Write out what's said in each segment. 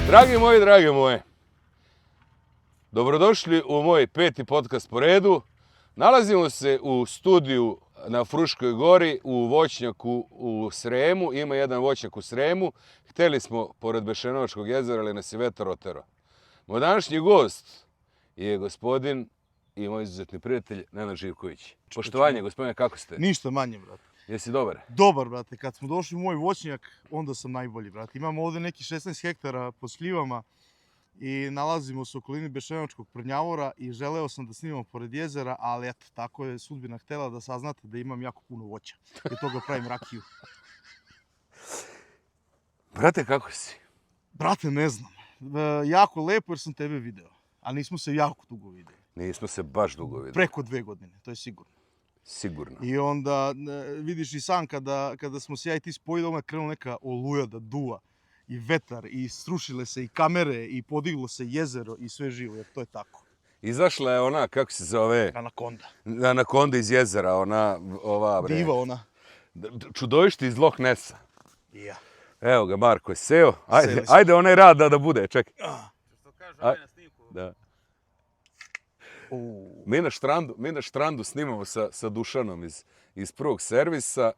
Dragi moji, drage moje, dobrodošli u moj 5. podcast po redu. Nalazimo se u studiju na Fruškoj gori, u voćnjaku u Sremu. Ima jedan voćnjak u Sremu. Hteli smo pored Bešenovačkog jezera, ali nas je vetar otero. Moj današnji gost je gospodin i moj izuzetni prijatelj Nenad Živković. Poštovanje, gospodine, kako ste? Ništa manje, brate. Jesi dobar? Dobar, brate. Kad smo došli u moj voćnjak, onda sam najbolji, brate. Imamo ovdje neki 16 hektara po šljivama i nalazimo se u okolini Bešenovačkog Prnjavora i želeo sam da snimamo pored jezera, ali eto, tako je sudbina htjela da saznate da imam jako puno voća. I toga pravim rakiju. Brate, kako si? Brate, ne znam. Jako lepo jer sam tebe video, a nismo se jako dugo videli. Nismo se baš dugo videli. Preko 2 godine, to je sigurno. Sigurno. I onda vidiš i sam kada smo se ja i ti spojili, onda je krenula neka oluja da duva i vetar i srušile se i kamere i podiglo se jezero i sve živo, jer to je tako. Izašla je ona, kako se zove? Anakonda. Anakonda iz jezera, ova bre. Diva ona. Čudovište iz Loch Nessa. Ja. Evo ga, Marko je seo. Seli smo. Ajde onaj rad da bude, čekaj. Što kaže ovaj na snimku. Da. Mi na štrandu snimamo sa Dušanom iz prvog servisa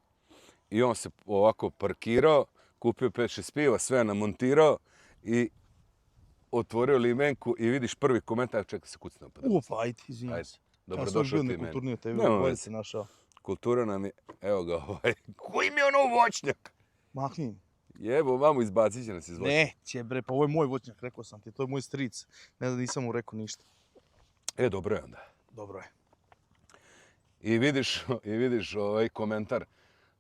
i on se ovako parkirao, kupio 5-6 piva, sve namontirao i otvorio limenku i vidiš prvi komentar, čekaj se kucnemo. Upa, ajde, izvinjam se. Dobrodošao ti meni. Nekulturnije od tebe, Nema bolje veze. se našao. Kultura nam je, evo ga koji mi je ono voćnjak? Mahni. Jebo, vamo izbacit će nas iz voćnjaka. Neće bre, pa ovo je moj voćnjak, rekao sam ti, to je moj stric. Ne da nisam mu rekao ništa. Dobro je onda. Dobro je. I vidiš ovaj komentar.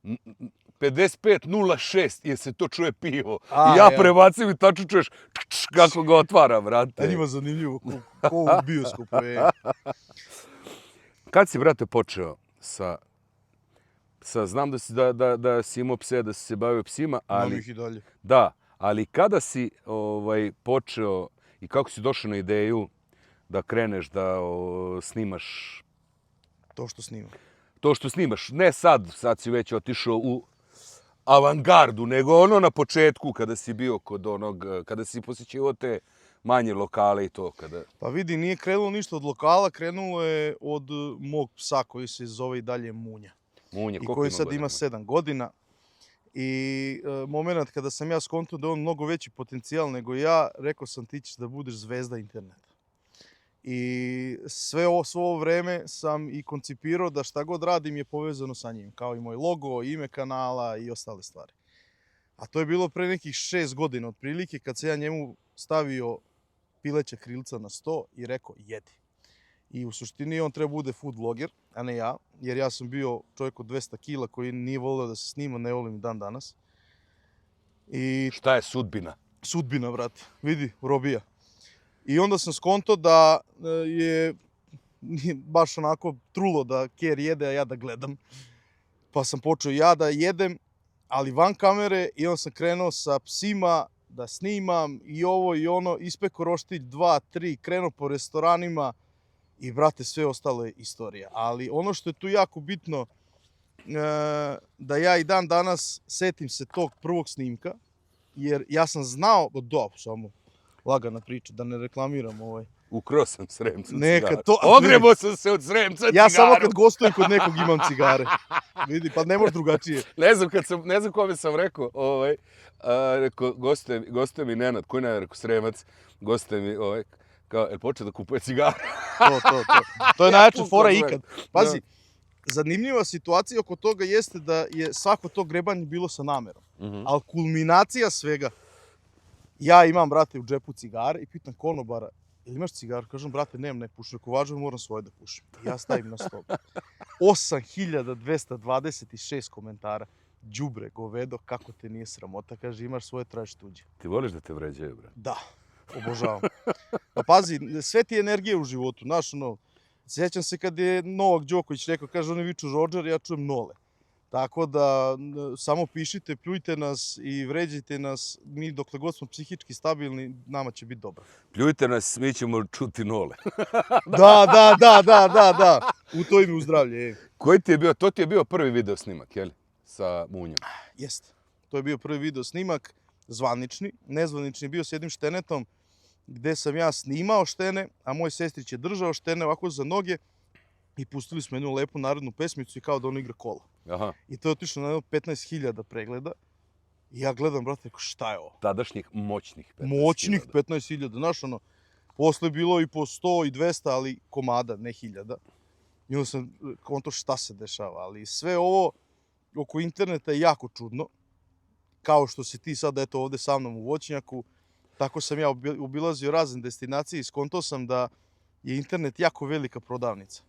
55.06 jer se to čuje pivo. I ja prebacim i tačno čuješ kako ga otvara, brate. A njima zanimljivo, ko u bioskopu je. Kad si, brate, počeo sa znam da si imao pse, da si se bavio psima, ali... Imam ih i dalje. Da, ali kada si počeo i kako si došao na ideju da kreneš da snimaš To što snimam. to što snimaš, ne sad si već otišao u avangardu, nego ono na početku kada si bio kod kada si posjećivao te manje lokale i to kada... Pa vidi, nije krenulo ništa od lokala, krenulo je od mog psa koji se zove i dalje Munja. Munje, I koliko koji ima sad godina? ima 7 godina. I moment kada sam ja skontao da je on mnogo veći potencijal nego ja, rekao sam ti ćeš da budeš zvezda interneta. I sve ovo vreme sam i koncipirao da šta god radim je povezano sa njim, kao i moj logo, ime kanala i ostale stvari. A to je bilo pre nekih 6 godina otprilike kad se ja njemu stavio pileća krilca na sto i rekao jedi. I u suštini on treba bude food vlogger, a ne ja, jer ja sam bio čovjek od 200 kila koji nije volio da se snima, ne volim i dan danas. I Šta je sudbina? sudbina, brate, vidi, robija. I onda sam skonto da je baš onako trulo da Ker jede, a ja da gledam. Pa sam počeo ja da jedem, ali van kamere, i onda sam krenuo sa psima da snimam i ovo i ono, ispeko roštilj 2, 3, krenuo po restoranima i, brate, sve ostalo je istorija. Ali ono što je tu jako bitno, da ja i dan danas setim se tog prvog snimka, jer ja sam znao, samo lagana priča, da ne reklamiram ovaj. Ukrao sam Sremcu Neka cigaru. to- Ogrebo sam se od Sremca cigaru. Ja samo kad gostujem kod nekog imam cigare. Vidi, pa ne može drugačije. Ne znam kome sam rekao, rekao, gostuje mi Nenad, koji Nenad, rekao Sremac, gostuje mi, kao, jel počeo da kupuje cigare? To. To je najjača fora ikad. Pazi, zanimljiva situacija oko toga jeste da je svako to grebanje bilo sa namerom. Ali kulminacija svega, ja imam, brate, u džepu cigare i pitam konobara, jel imaš cigaru? Kažem, brate, nemam, ne pušim. Ako važno, moram svoje da pušim. I ja stavim na stol. 8226 komentara. Đubre, govedo, kako te nije sramota? Kaže, imaš svoje, tražiš tuđe. Ti voliš da te vređaju, bre? Da, obožavam. Pa pazi, sve ti energije u životu, znaš, ono, sjećam se kad je Novak Đoković rekao, kaže, oni viču Rodžer, ja čujem Nole. Tako da, samo pišite, pljujte nas i vređajte nas, mi dokle god smo psihički stabilni, nama će biti dobro. Pljujte nas, mi ćemo čuti Nole. Da, u to ime u zdravlje. Koji ti je bio, to ti je bio prvi video snimak, jel? Sa Munjom. Jeste, to je bio prvi video snimak. zvanični. Nezvanični je bio s jednim štenetom gde sam ja snimao štene, a moj sestrić je držao štene ovako za noge i pustili smo jednu lepu narodnu pesmicu i kao da ono igra kola. Aha. I to je otišlo na 15.000 pregleda. I ja gledam, brate, rekao, šta je ovo? Tadašnjih moćnih 15.000. Moćnih 15.000, znaš, ono, posle je bilo i po 100 i 200, ali komada, ne hiljada. I onda sam konto šta se dešava, ali sve ovo oko interneta je jako čudno. Kao što si ti sad, eto, ovde sa mnom u voćnjaku, tako sam ja obilazio razne destinacije i skonto sam da je internet jako velika prodavnica.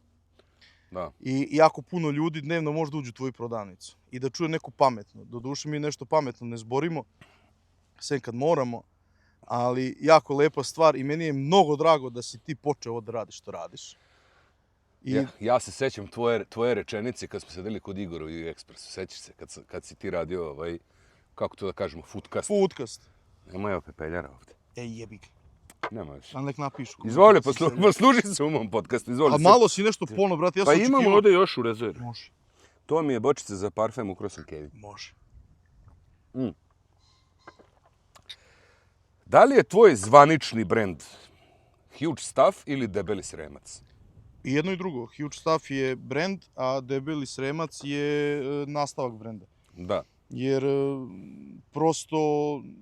Da. I jako puno ljudi dnevno može da uđu u tvoju prodavnicu i da čuje neku pametno. Doduše mi nešto pametno ne zborimo, sem kad moramo, ali jako lepa stvar i meni je mnogo drago da si ti počeo ovo da radiš što radiš. I Ja se sećam tvoje rečenice kad smo sedeli kod Igora u Ekspresu. Sećaš se kad si ti radio kako to da kažemo, foodcast. Foodcast. Nema evo pepeljara ovde. Ej, jebi ga. Nema više. Ali nek napišu. Izvoli, posluži se u mom podcastu. Izvoli. A malo si nešto pono, brate, ja Pa sam imamo očekivao. ovde još u rezervi. Može, To mi je bočica za parfem, ukrao sam Kevin. može. Da li je tvoj zvanični brend Huge Stuff ili Debeli Sremac? I jedno i drugo. Huge Stuff je brend, a Debeli Sremac je nastavak brenda. Da. Jer prosto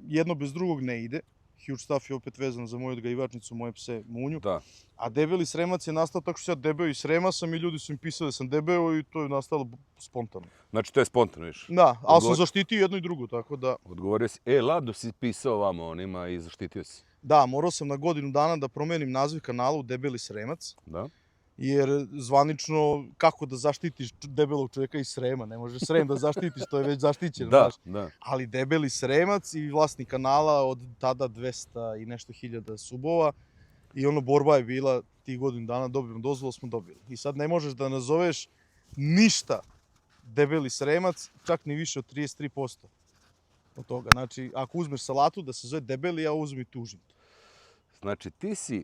jedno bez drugog ne ide. Huge Stuff je opet vezan za moju odgajivačnicu, moje pse Munju. Da. A Debeli Sremac je nastao tako što ja debeo i Srema sam i ljudi su mi pisali da sam debeo i to je nastalo spontano. Znači, to je spontano više. Da, ali sam zaštitio jedno i drugo, tako da... Odgovorio si, Lado si pisao vamo onima i zaštitio si. Da, morao sam na godinu dana da promenim naziv kanala u Debeli Sremac. Da. Jer zvanično, kako da zaštitiš debelog čovjeka iz Srema? Ne može Srem da zaštitiš, to je već zaštićeno. Da, znaš. da. Ali Debeli Sremac i vlasnik kanala od tada 200 i nešto hiljada subova. I ono, borba je bila tih godinu dana, dobijemo dozvolu, smo dobili. I sad ne možeš da nazoveš ništa Debeli Sremac, čak ni više od 33% od toga. Znači, ako uzmeš salatu da se zove Debeli, ja uzmem i tužim. Znači, ti si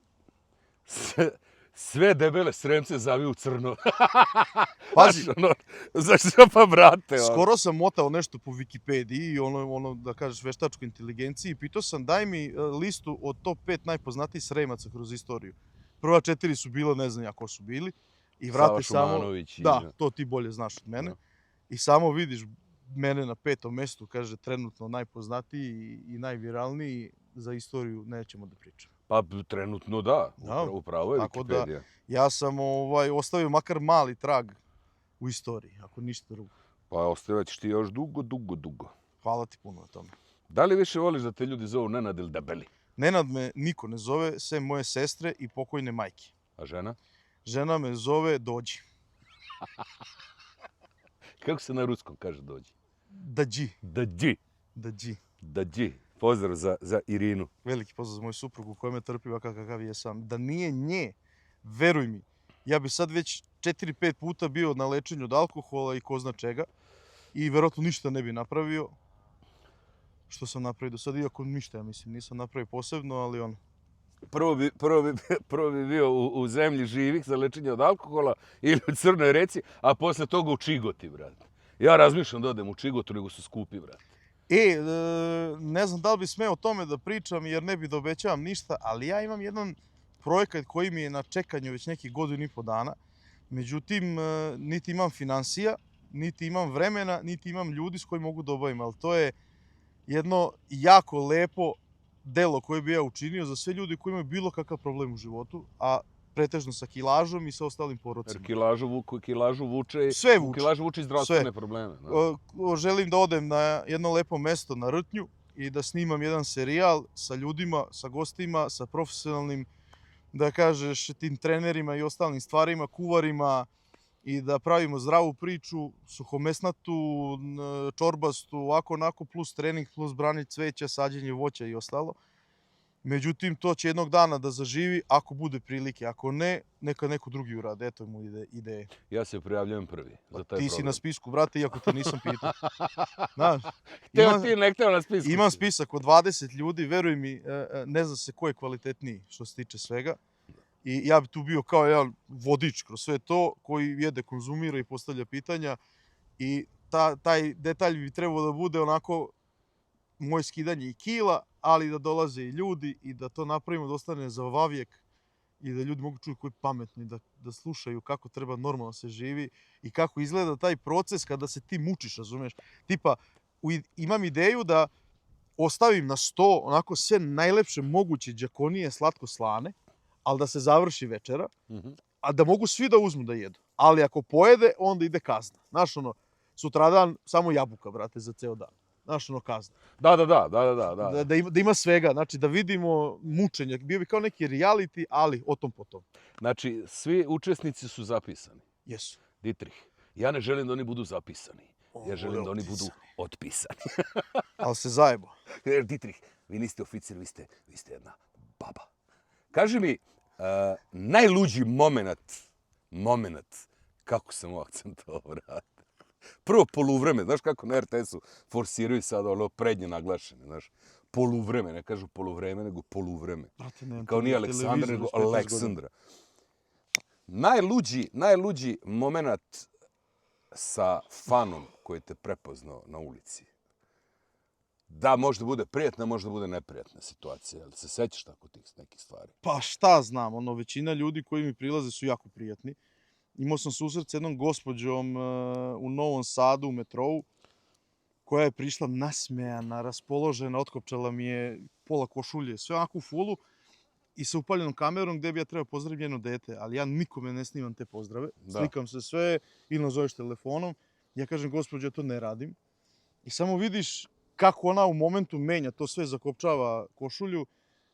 sve debele Sremce zavio u crno. Pazi, Znaš, ono, zašto pa brate? ono? skoro sam motao nešto po Wikipediji i ono da kažeš veštačkoj inteligenciji i pitao sam daj mi listu od top 5 najpoznatijih Sremaca kroz istoriju. Prva 4 su bila, ne znam ja ko su bili. I vrate Sava samo... Šumanović i- Da, to ti bolje znaš od mene. Da. I samo vidiš mene na 5. mestu, kaže trenutno najpoznatiji i najviralniji za istoriju nećemo da pričamo. Pa trenutno da. Da. Upravo je Tako da- Wikipedija. Ja sam ostavio makar mali trag u istoriji, ako ništa drugo. Pa ostavat ti još dugo, dugo, dugo. Hvala ti puno na tome. Da li više voliš da te ljudi zovu Nenad ili Debeli? Nenad me niko ne zove, sem moje sestre i pokojne majke. A žena? Žena me zove Dođi. Kako se na ruskom kaže dođi? Dađi. Dađi. Dađi. Dađi. Pozdrav za Irinu. Veliki pozdrav za moju suprugu koja me trpi ovakav kakav jesam. Da nije nje, veruj mi, ja bi sad već 4-5 puta bio na lečenju od alkohola i ko zna čega. I verovatno ništa ne bi napravio. Što sam napravio do sada, iako ništa, ja mislim, nisam napravio posebno, ali ono. Prvo bi bio u zemlji živih za lečenje od alkohola ili u Crnoj Reci, a posle toga u Čigoti, brate. Ja razmišljam da odem u Čigotu, nego su skupi, brate. Ne znam da li bi smeo o tome da pričam jer ne bi da obećavam ništa, ali ja imam jedan projekat koji mi je na čekanju već nekih godinu i po dana. Međutim, niti imam finansija, niti imam vremena, niti imam ljudi s kojim mogu da obavim, ali to je jedno jako lepo delo koje bi ja učinio za sve ljudi koji imaju bilo kakav problem u životu, a pretežno sa kilažom i sa ostalim Jer porodcima. kilažu vuče, Sve vuče. Kilažu vuče i zdravstvene Sve. probleme. Da. Želim da odem na jedno lepo mesto na Rtnju i da snimam jedan serijal sa ljudima, sa gostima, sa profesionalnim, da kažeš, tim trenerima i ostalim stvarima, kuvarima i da pravimo zdravu priču, suhomesnatu, čorbastu, ovako, onako, plus trening, plus branje cveća, sađenje voća i ostalo. Međutim, to će jednog dana da zaživi ako bude prilike. Ako ne, neka neko drugi urade. Eto je mu ideje. Ja se prijavljujem prvi za taj Ti si program. na spisku, brate, iako te nisam pitao. Znaš, Hteo ti, ne hteo na spisku. imam spisak od 20 ljudi, veruj mi, ne zna se ko je kvalitetniji što se tiče svega. I ja bi tu bio kao jedan vodič kroz sve to, koji jede, konzumira i postavlja pitanja. I taj detalj bi trebao da bude onako moje skidanje i kila, ali da dolaze i ljudi i da to napravimo da ostane za ovavijek i da ljudi mogu čuti koji pametni, da slušaju kako treba normalno se živi i kako izgleda taj proces kada se ti mučiš, razumeš? Tipa, imam ideju da ostavim na sto onako sve najlepše moguće đakonije slatko-slane, ali da se završi večera, a da mogu svi da uzmu da jedu. Ali ako pojede, onda ide kazna. Znaš, ono, sutradan samo jabuka, brate, za ceo dan. Znaš, ono, kazna. Da. Da ima svega, znači da vidimo mučenje. Bio bi kao neki reality, ali o tom potom. Znači, svi učesnici su zapisani. Jesu. Dietrich, ja ne želim da oni budu zapisani. Ja želim da oni budu otpisani. Ali se zajebo. Dietrich, vi niste oficir, vi ste jedna baba. Kaži mi, najluđi moment, kako sam ovo akcentovao, brate. Prvo poluvreme, znaš kako na RTS-u forsiraju sad ono prednje naglašene, znaš. Poluvreme, ne kažu poluvreme, nego poluvreme. Brate, nemam Kao nije Aleksandar, nego Aleksandra. Najluđi moment sa fanom koji te prepoznao na ulici. Da, možda bude prijatna, možda bude neprijatna situacija. Ali se sećaš tako tih nekih stvari? Pa šta znam, ono, većina ljudi koji mi prilaze su jako prijatni. Imao sam susret s jednom gospođom u Novom Sadu u metrou, koja je prišla nasmejana, raspoložena, otkopčala mi je pola košulje, sve onako u fulu i sa upaljenom kamerom gde bi ja trebao pozdraviti njeno dete, ali ja nikome ne snimam te pozdrave. Da. Slikam se sve ili nazoveš telefonom. Ja kažem, gospođo, ja to ne radim. I samo vidiš kako ona u momentu menja, to sve zakopčava košulju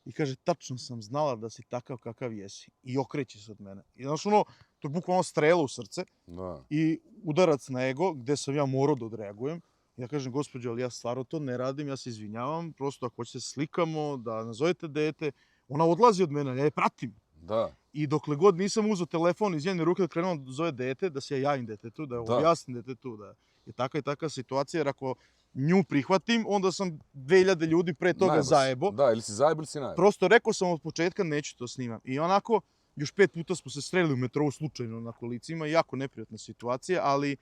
i kaže, tačno sam znala da si takav kakav jesi. I okreće se od mene. I znaš ono, to je bukvalno strela u srce i udarac na ego gde sam ja morao da odreagujem. Ja kažem, gospođo, ali ja stvarno to ne radim, ja se izvinjavam, prosto ako hoćete slikamo, da nazovete dete, ona odlazi od mene, ja je pratim. Da. I dokle god nisam uzeo telefon iz njene ruke da krenuo da zove dete, da se ja javim detetu, da objasnim detetu da je takva i takva situacija, jer ako nju prihvatim, onda sam 2000 ljudi pre toga zajebo. Da, ili si zajebo ili si najebo. Prosto rekao sam od početka, neću to snimam. I onako, još 5 puta smo se sreli u metrou slučajno na kolicima, jako neprijatna situacija, ali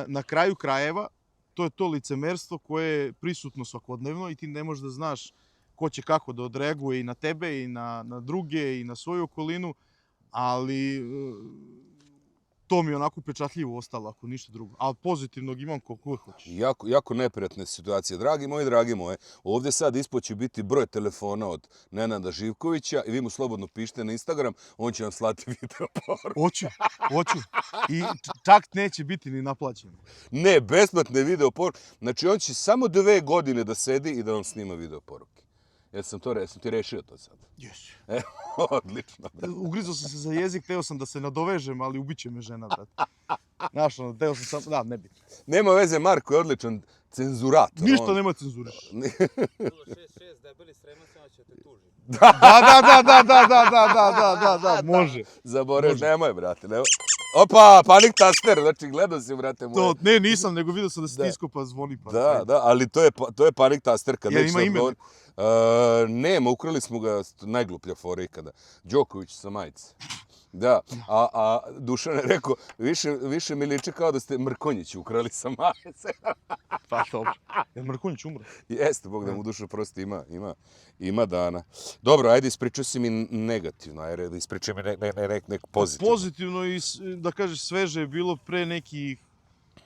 na kraju krajeva, to je to licemerstvo koje je prisutno svakodnevno i ti ne možeš da znaš ko će kako da odreaguje i na tebe i na druge i na svoju okolinu, ali to mi je onako upečatljivo ostalo, ako ništa drugo. Ali pozitivnog imam koliko hoćeš. Jako neprijatne situacije. Dragi moje, ovdje sad ispod će biti broj telefona od Nenada Živkovića i vi mu slobodno pišite na Instagram, on će vam slati video poruke. Hoću. I čak neće biti ni naplaćeno. Ne, besplatne video poruke. Znači, on će samo 2 godine da sedi i da vam snima video poruke. Jesam ti rešio to sad? Jesi. Odlično, brate. Ugrizao sam se za jezik, teo sam da se nadovežem, ali ubiće me žena, brate. Znaš, ono, teo sam sam, da, ne bi. Nema veze, Marko je odličan cenzurator. Ništa nema cenzuriš. 066, debeli sremac, ja će te tužiti. Da, može. Zaboravim, nemoj, brate, nemoj. Opa, panik taster, znači gledao si, brate moje. To, ne, nisam, nego vidio sam da se tisko pa zvoni. Pa, Da, ali to je panik taster. Kad ima ime? Nema, ukrali smo ga, najgluplja fora ikada. Đoković sa majice. Da, a Dušan je rekao, više mi liči kao da ste Mrkonjić ukrali sa majice. Pa dobro. Je Mrkonjić umro? Jeste, Bog da mu duša prosti ima dana. Dobro, ajde ispričao si mi negativno, ajde ispričaj mi nek pozitivno. Pozitivno i da kažeš sveže je bilo pre nekih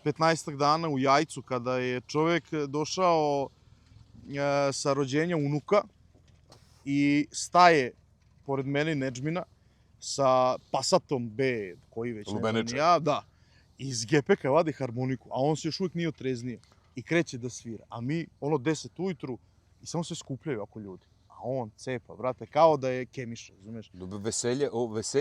15 dana u Jajcu kada je čovjek došao sa rođenja unuka i staje pored mene Nedžmina sa Passatom B, koji već ne znam ja, da. Iz gepeka vadi harmoniku, a on se još uvijek nije otreznio i kreće da svira. A mi, ono 10 ujutru i samo se skupljaju oko ljudi. A on cepa, brate, kao da je kemiš, razumeš? Veselje,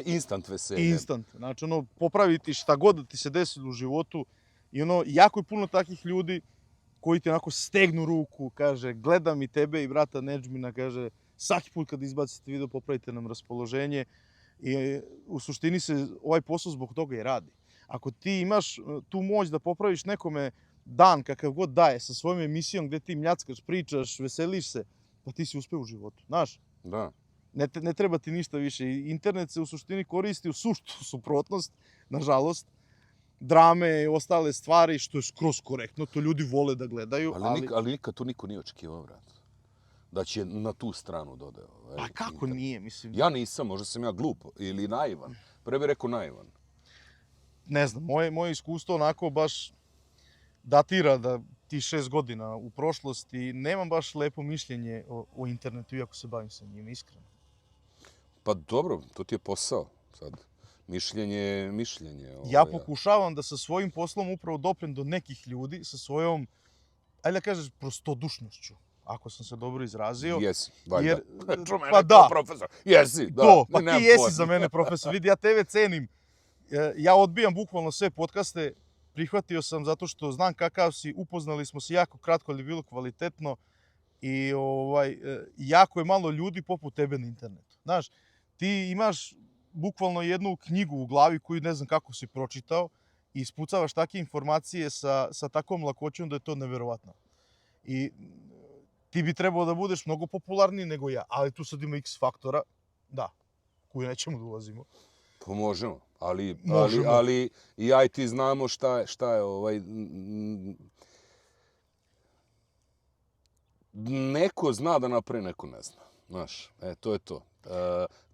instant veselje. Instant, znači ono, popraviti šta god da ti se desilo u životu i ono, jako je puno takih ljudi koji ti onako stegnu ruku, kaže, gledam i tebe i brata Nedžmina, kaže, svaki put kad izbacite video, popravite nam raspoloženje. I u suštini se ovaj posao zbog toga i radi. Ako ti imaš tu moć da popraviš nekome dan kakav god daje sa svojom emisijom gde ti mljackaš, pričaš, veseliš se, pa ti si uspeo u životu, znaš? Da. Ne treba ti ništa više. Internet se u suštini koristi u suštu suprotnost, nažalost. drame i ostale stvari, što je skroz korektno, to ljudi vole da gledaju, Ali nikad tu niko nije očekivao, vrat. Da će na tu stranu dodao. Pa kako nije, mislim... Ja nisam, možda sam ja glup ili naivan. Prvi bih rekao naivan. Ne znam, moje iskustvo onako baš datira da ti 6 godina u prošlosti, nemam baš lepo mišljenje o internetu, iako se bavim sa njim, iskreno. Pa dobro, to ti je posao sad. Mišljenje je mišljenje. Ja pokušavam da sa svojim poslom upravo doprem do nekih ljudi, sa svojom, ajde da kažeš, prostodušnošću, ako sam se dobro izrazio. Jesi, valjda. Jer, Pa da. Profesor. Jesi, da. To, pa ti jesi za mene profesor. Vidi, ja tebe cenim. Ja odbijam bukvalno sve podcaste. Prihvatio sam zato što znam kakav si. Upoznali smo se jako kratko, ali je bilo kvalitetno. I jako je malo ljudi poput tebe na internetu. Znaš, ti imaš bukvalno jednu knjigu u glavi koju ne znam kako si pročitao i ispucavaš takve informacije sa takvom lakoćom da je to neverovatno. I ti bi trebao da budeš mnogo popularniji nego ja, ali tu sad ima X faktora, da, koju nećemo da ulazimo. Pa možemo, Možemo. ali i ja i ti znamo šta je neko zna da napravi, neko ne zna. Znaš, to je to.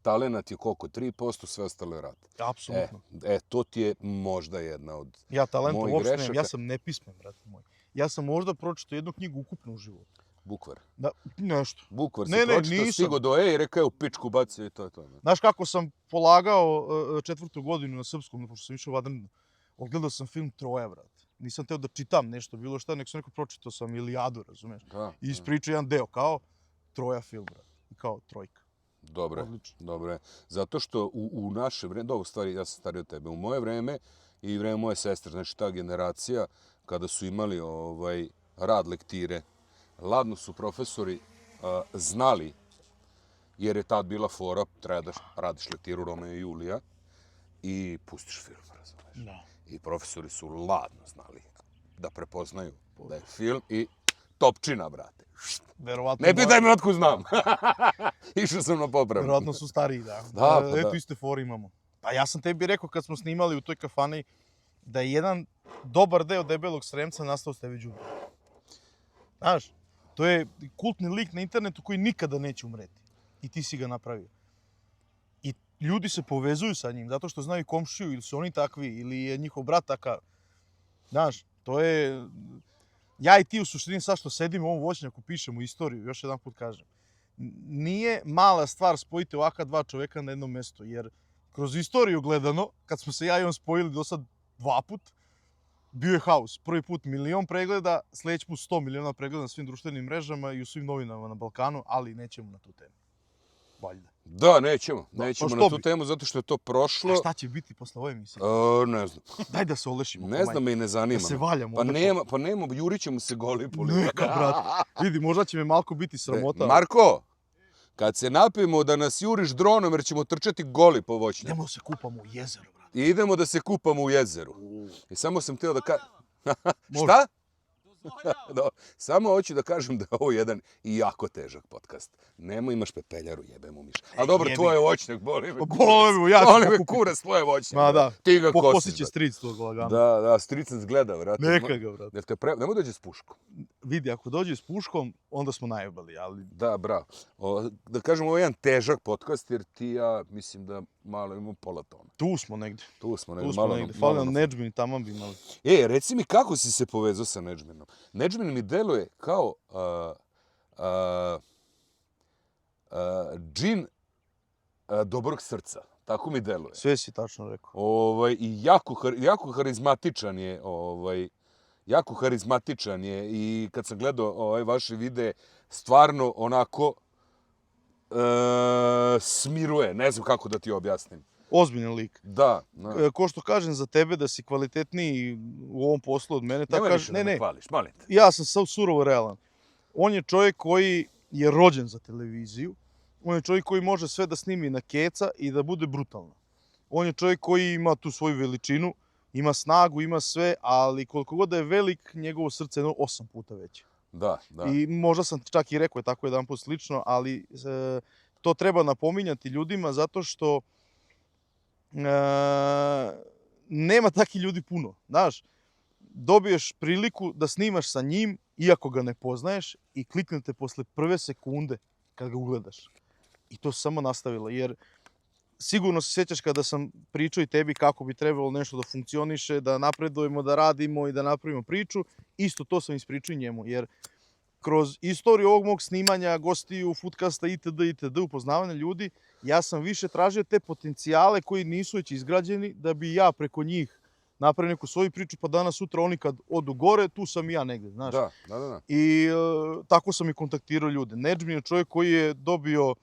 Talenat je koliko? 3%, sve ostalo je rad. Apsolutno. To ti je možda jedna od Ja talenta mojih uopšte grešaka. nemam, ja sam nepismen, brate moj. Ja sam možda pročitao jednu knjigu ukupno u životu. Bukvar. Da, nešto. Bukvar si Ne, pročitao, nisam. stigo do i rekao u pičku bacio i to je to. Ne? Znaš kako sam polagao 4. godinu na srpskom, pošto sam išao vanredno, odgledao sam film Troja, brate. Nisam teo da čitam nešto, bilo šta, nek sam neko pročitao sam Ilijadu, razumeš? Da, I ispričao jedan deo, kao Troja film, brate. I kao Trojka. Dobre, Odlično. dobre. Zato što u naše vreme, dobro, stvari, ja sam stariji od tebe, u moje vreme i vreme moje sestre, znači ta generacija, kada su imali rad lektire, ladno su profesori znali, jer je tad bila fora, treba da radiš lektiru Romeo i Julija i pustiš film, razumeš? Da. I profesori su ladno znali da prepoznaju da je film i topčina, brate. Verovatno Ne pitaj me otkud znam. Išao sam na popravnu. verovatno su stariji, da. Da, pa Eto, da. iste fore imamo. Pa ja sam tebi rekao kad smo snimali u toj kafani da je jedan dobar deo Debelog Sremca nastao s tebi đubre. Znaš, to je kultni lik na internetu koji nikada neće umreti. I ti si ga napravio. I ljudi se povezuju sa njim zato što znaju komšiju ili su oni takvi ili je njihov brat takav. Znaš, to je... Ja i ti u suštini sad što sedimo u ovom voćnjaku, pišemo istoriju, još jedan put kažem. Nije mala stvar spojiti ovaka dva čoveka na jednom mjestu, jer kroz istoriju gledano, kad smo se ja i on spojili do sad 2 put, bio je haos. Prvi put 1 milion pregleda, sljedeći put 100 miliona pregleda na svim društvenim mrežama i u svim novinama na Balkanu, ali nećemo na tu temu. Valjda. Da, nećemo. Da, Nećemo pa na što tu bi? temu zato što je to prošlo. A šta će biti posle ove emisije? Ne znam. Daj da se olešimo. Ne znam i ne zanima Da se me. valjamo. Pa nema, jurit ćemo se goli po licu. Neka, brate. Vidi, možda će me malko biti sramota. Marko, kad se napijemo da nas juriš dronom jer ćemo trčati goli po voćnjaku. Idemo se kupamo u jezero, brate. I idemo da se kupamo u jezeru. I samo sam htio da kažem... Može. Šta? Da, samo hoću da kažem da je ovo jedan i jako težak podcast. Nemo imaš pepeljaru, jebemo miš. A dobro, jebi. tvoj je voćnjak, boli me Pa kurac. boli me, ja ću Boli me pokupiti. kurac, tvoj je voćnjak. Ma da, Ti ga kosiš. pokosit će stric tog lagano. Da, stricac gleda, vrati. Neka ga, brate. Nemoj dođe s puškom. Vidi, ako dođe s puškom, onda smo najebali, ali... Da, bravo. Da kažem, ovo je jedan težak podcast, jer ti i ja mislim da malo imamo pola tona. Tu smo negdje. Tu smo Tu smo negdje. Fali nam Nedžmin i taman bi imali. Reci mi kako si se povezao sa Nedžminom? Nedžmin mi deluje kao džin dobrog srca. Tako mi deluje. Sve si tačno rekao. I jako harizmatičan je. Jako harizmatičan je i kad sam gledao vaše videe, stvarno onako smiruje. Ne znam kako da ti objasnim. Ozbiljan lik. Da. Ko što kažem za tebe da si kvalitetniji u ovom poslu od mene, tako Nemoj kažem, više da me hvališ, molim te. ja sam surovo realan. On je čovjek koji je rođen za televiziju. On je čovjek koji može sve da snimi na keca i da bude brutalan. On je čovjek koji ima tu svoju veličinu, ima snagu, ima sve, ali koliko god da je velik, njegovo srce je 8 puta veće. Da. I možda sam čak i rekao je tako jedan put slično, ali to treba napominjati ljudima zato što nema takih ljudi puno, znaš. Dobiješ priliku da snimaš sa njim, iako ga ne poznaješ, i kliknete posle prve sekunde kad ga ugledaš. I to se samo nastavilo, jer sigurno se sjećaš kada sam pričao i tebi kako bi trebalo nešto da funkcioniše, da napredujemo, da radimo i da napravimo priču. Isto to sam ispričao i njemu, jer kroz istoriju ovog mog snimanja, gostiju, foodcasta itd. Upoznavanja ljudi, ja sam više tražio te potencijale koji nisu već izgrađeni, da bi ja preko njih napravio neku svoju priču, pa danas sutra oni kad odu gore, tu sam i ja negdje, znaš. Da. I tako sam i kontaktirao ljude. Nedžmi je čovjek koji je dobio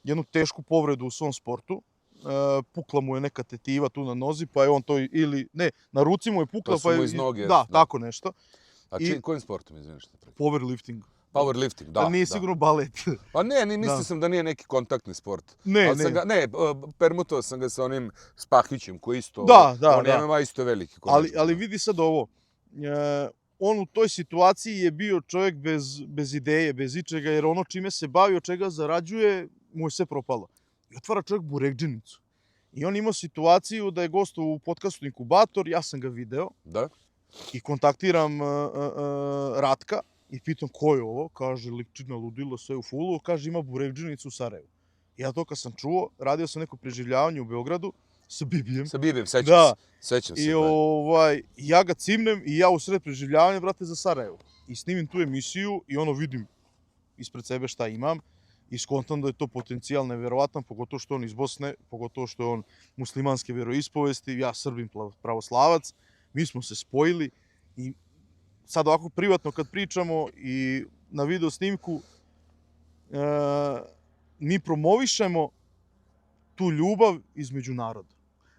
jednu tešku povredu u svom sportu. Pukla mu je neka tetiva tu na nozi, pa je on to ili... Ne, na ruci mu je pukla, Pa su mu iz noge. Da, tako nešto. A kojim sportom, izviniš? Powerlifting. Powerlifting, da. Nije sigurno balet. Pa ne, mislio sam da nije neki kontaktni sport. Ne. Permutovao sam ga sa onim Spahićem koji isto... Da. On je MMA isto veliki. Ali vidi sad ovo. On u toj situaciji je bio čovjek bez ideje, bez ičega, jer ono čime se bavi, od čega zarađuje, mu je sve propalo. I otvara čovjek burekdžinicu. I on imao situaciju da je gostovao u podcastu Inkubator, ja sam ga video. Da. I kontaktiram Ratka i pitam ko je ovo, kaže likčina ludilo, sve u fullu, kaže ima burekdžinicu u Sarajevu. Ja to kad sam čuo, radio sam neko preživljavanje u Beogradu sa Bibijem. Sa Bibijem, sećam se. I ja ga cimnem i ja u sred preživljavanja, brate, za Sarajevo. I snimim tu emisiju i ono vidim ispred sebe šta imam i skontam da je to potencijal neverovatan, pogotovo što on iz Bosne, pogotovo što je on muslimanske vjeroispovesti, ja Srbin pravoslavac. Mi smo se spojili i sad ovako privatno kad pričamo i na video snimku mi promovišemo tu ljubav između naroda.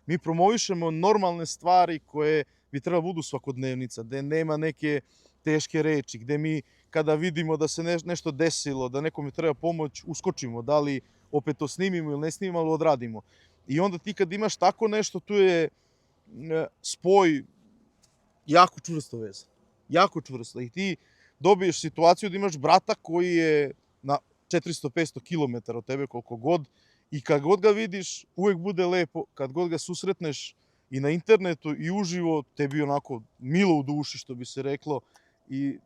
Mi promovišemo normalne stvari koje bi trebalo budu svakodnevnica, gde nema neke teške reči, gde mi kada vidimo da se nešto desilo, da nekome treba pomoć, uskočimo, da li opet to snimimo ili ne snimimo, ali odradimo. I onda ti kad imaš tako nešto, tu je spoj jako čvrsto vezan. Jako čvrsto. I ti dobiješ situaciju da imaš brata koji je na 400-500 km od tebe koliko god i kad god ga vidiš, uvek bude lepo, kad god ga susretneš i na internetu i uživo, tebi onako milo u duši, što bi se reklo. I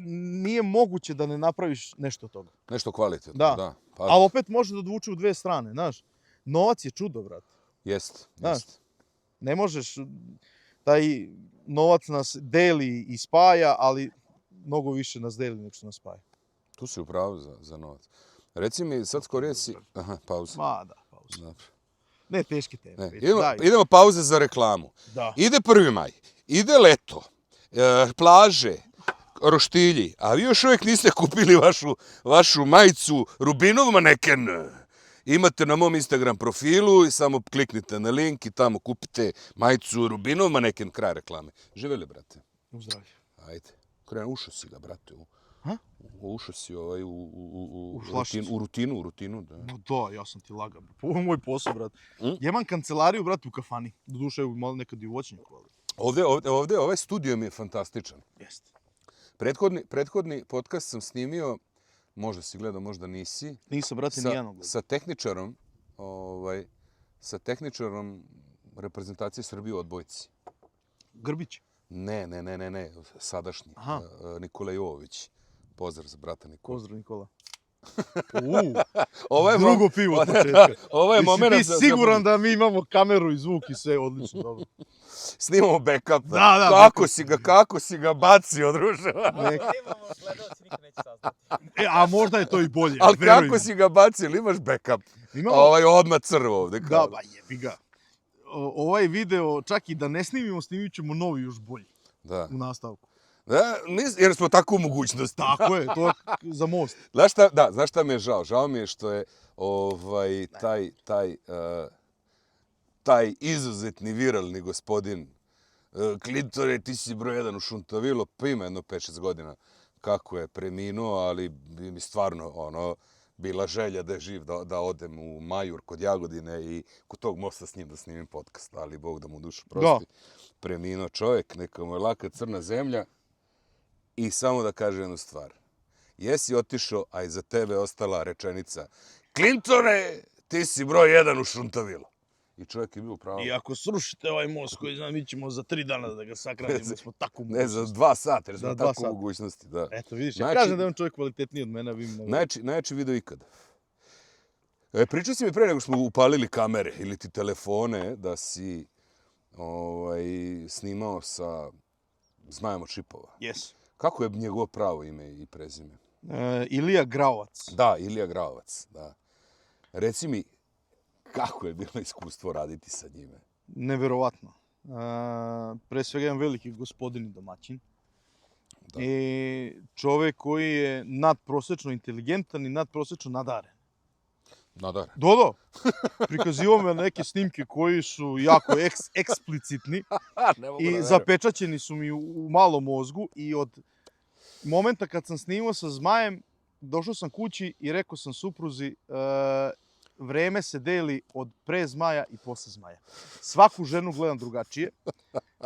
nije moguće da ne napraviš nešto od toga. Nešto kvalitetno, da. Pa... Ali opet može da odvuče u dve strane, znaš. Novac je čudo, brate. Jest. Ne možeš, taj novac nas deli i spaja, ali mnogo više nas deli nego što nas spaja. Tu si upravo za novac. Reci mi, sad skorije si... Aha, pauza. Da, pauza. Dobro. Ne, teške teme. Idemo pauze za reklamu. Da. Ide 1. maj, ide leto, plaže, roštilji, a vi još uvijek niste kupili vašu majicu Rubinov maneken. Imate na mom Instagram profilu i samo kliknite na link i tamo kupite majicu Rubinov maneken, kraj reklame. Živeli, brate? U zdravlju. Ajde. Ušao si ga, brate. Ušao si u rutinu. Da. No da, ja sam ti lagan. Ovo je moj posao, brate. Ja imam kancelariju, brate, u kafani. Doduše, malo nekad i u voćnjaku, ali... Ovdje, ovaj studio mi je fantastičan. Jeste. Prethodni podcast sam snimio, možda si gledao, možda nisi. Nisam, brate, nijednog. Sa tehničarom reprezentacije Srbije u odbojci. Grbić? Ne, sadašnji. Nikola Jovović. Pozdrav za brata Nikola. Pozdrav, Nikola. Drugo pivo od početka. Ovo je moment... Ti siguran da mi imamo kameru i zvuk i sve odlično, dobro. Snimamo backup. Da. Kako si ga bacio, druže? Imamo gledalci, nikad neće saznati. A možda je to i bolje. Ali kako si ga bacio, ili imaš backup? Odmah crv ovdje. Da, ba jebi ga. Ovaj video, čak i da ne snimimo, snimit ćemo novi još bolji. Da. U nastavku. Da, jer smo tako u mogućnosti. Tako je, to je za most. Znaš šta mi je žao? Žao mi je što je taj izuzetni viralni gospodin Klintore, ti si broj 1 u Šuntavilo, pa ima jedno 5-6 godina kako je preminuo, ali bi mi stvarno bila želja da je živ, da odem u Majur kod Jagodine i kod tog mosta s njim da snimim podcast, ali Bog da mu dušu prosti. Preminuo čovjek, neka mu je laka crna zemlja. I samo da kažem jednu stvar. Jesi otišao, a iza tebe ostala rečenica Klintore, ti si broj 1 u Šuntavilu. I čovjek je bio pravo. I ako srušite ovaj most koji znam, mi ćemo za 3 dana da ga sakranimo, jer smo tako Ne, za mogućnosti. 2 sata, jer smo Da, 2 tako sata. u mogućnosti, da. Eto, vidiš, ja Znači- kažem da je on čovjek kvalitetniji od mene, a vi mi Najjači video ikada. Pričao si mi pre nego što smo upalili kamere ili ti telefone da si snimao sa Zmajem od Šipova. Yes. Kako je njegovo pravo ime i prezime? Ilija Graovac. Da, Ilija Graovac, da. Reci mi, kako je bilo iskustvo raditi sa njime? Neverovatno. Pre svega jedan veliki gospodin i domaćin. Da. I čovjek koji je nadprosečno inteligentan i nadprosečno nadaren. Nadar. Dodo, prikazivao me na neke snimke koji su jako eksplicitni i zapečaćeni su mi u malom mozgu i od momenta kad sam snimao sa Zmajem, došao sam kući i rekao sam supruzi vreme se deli od pre Zmaja i posle Zmaja. Svaku ženu gledam drugačije,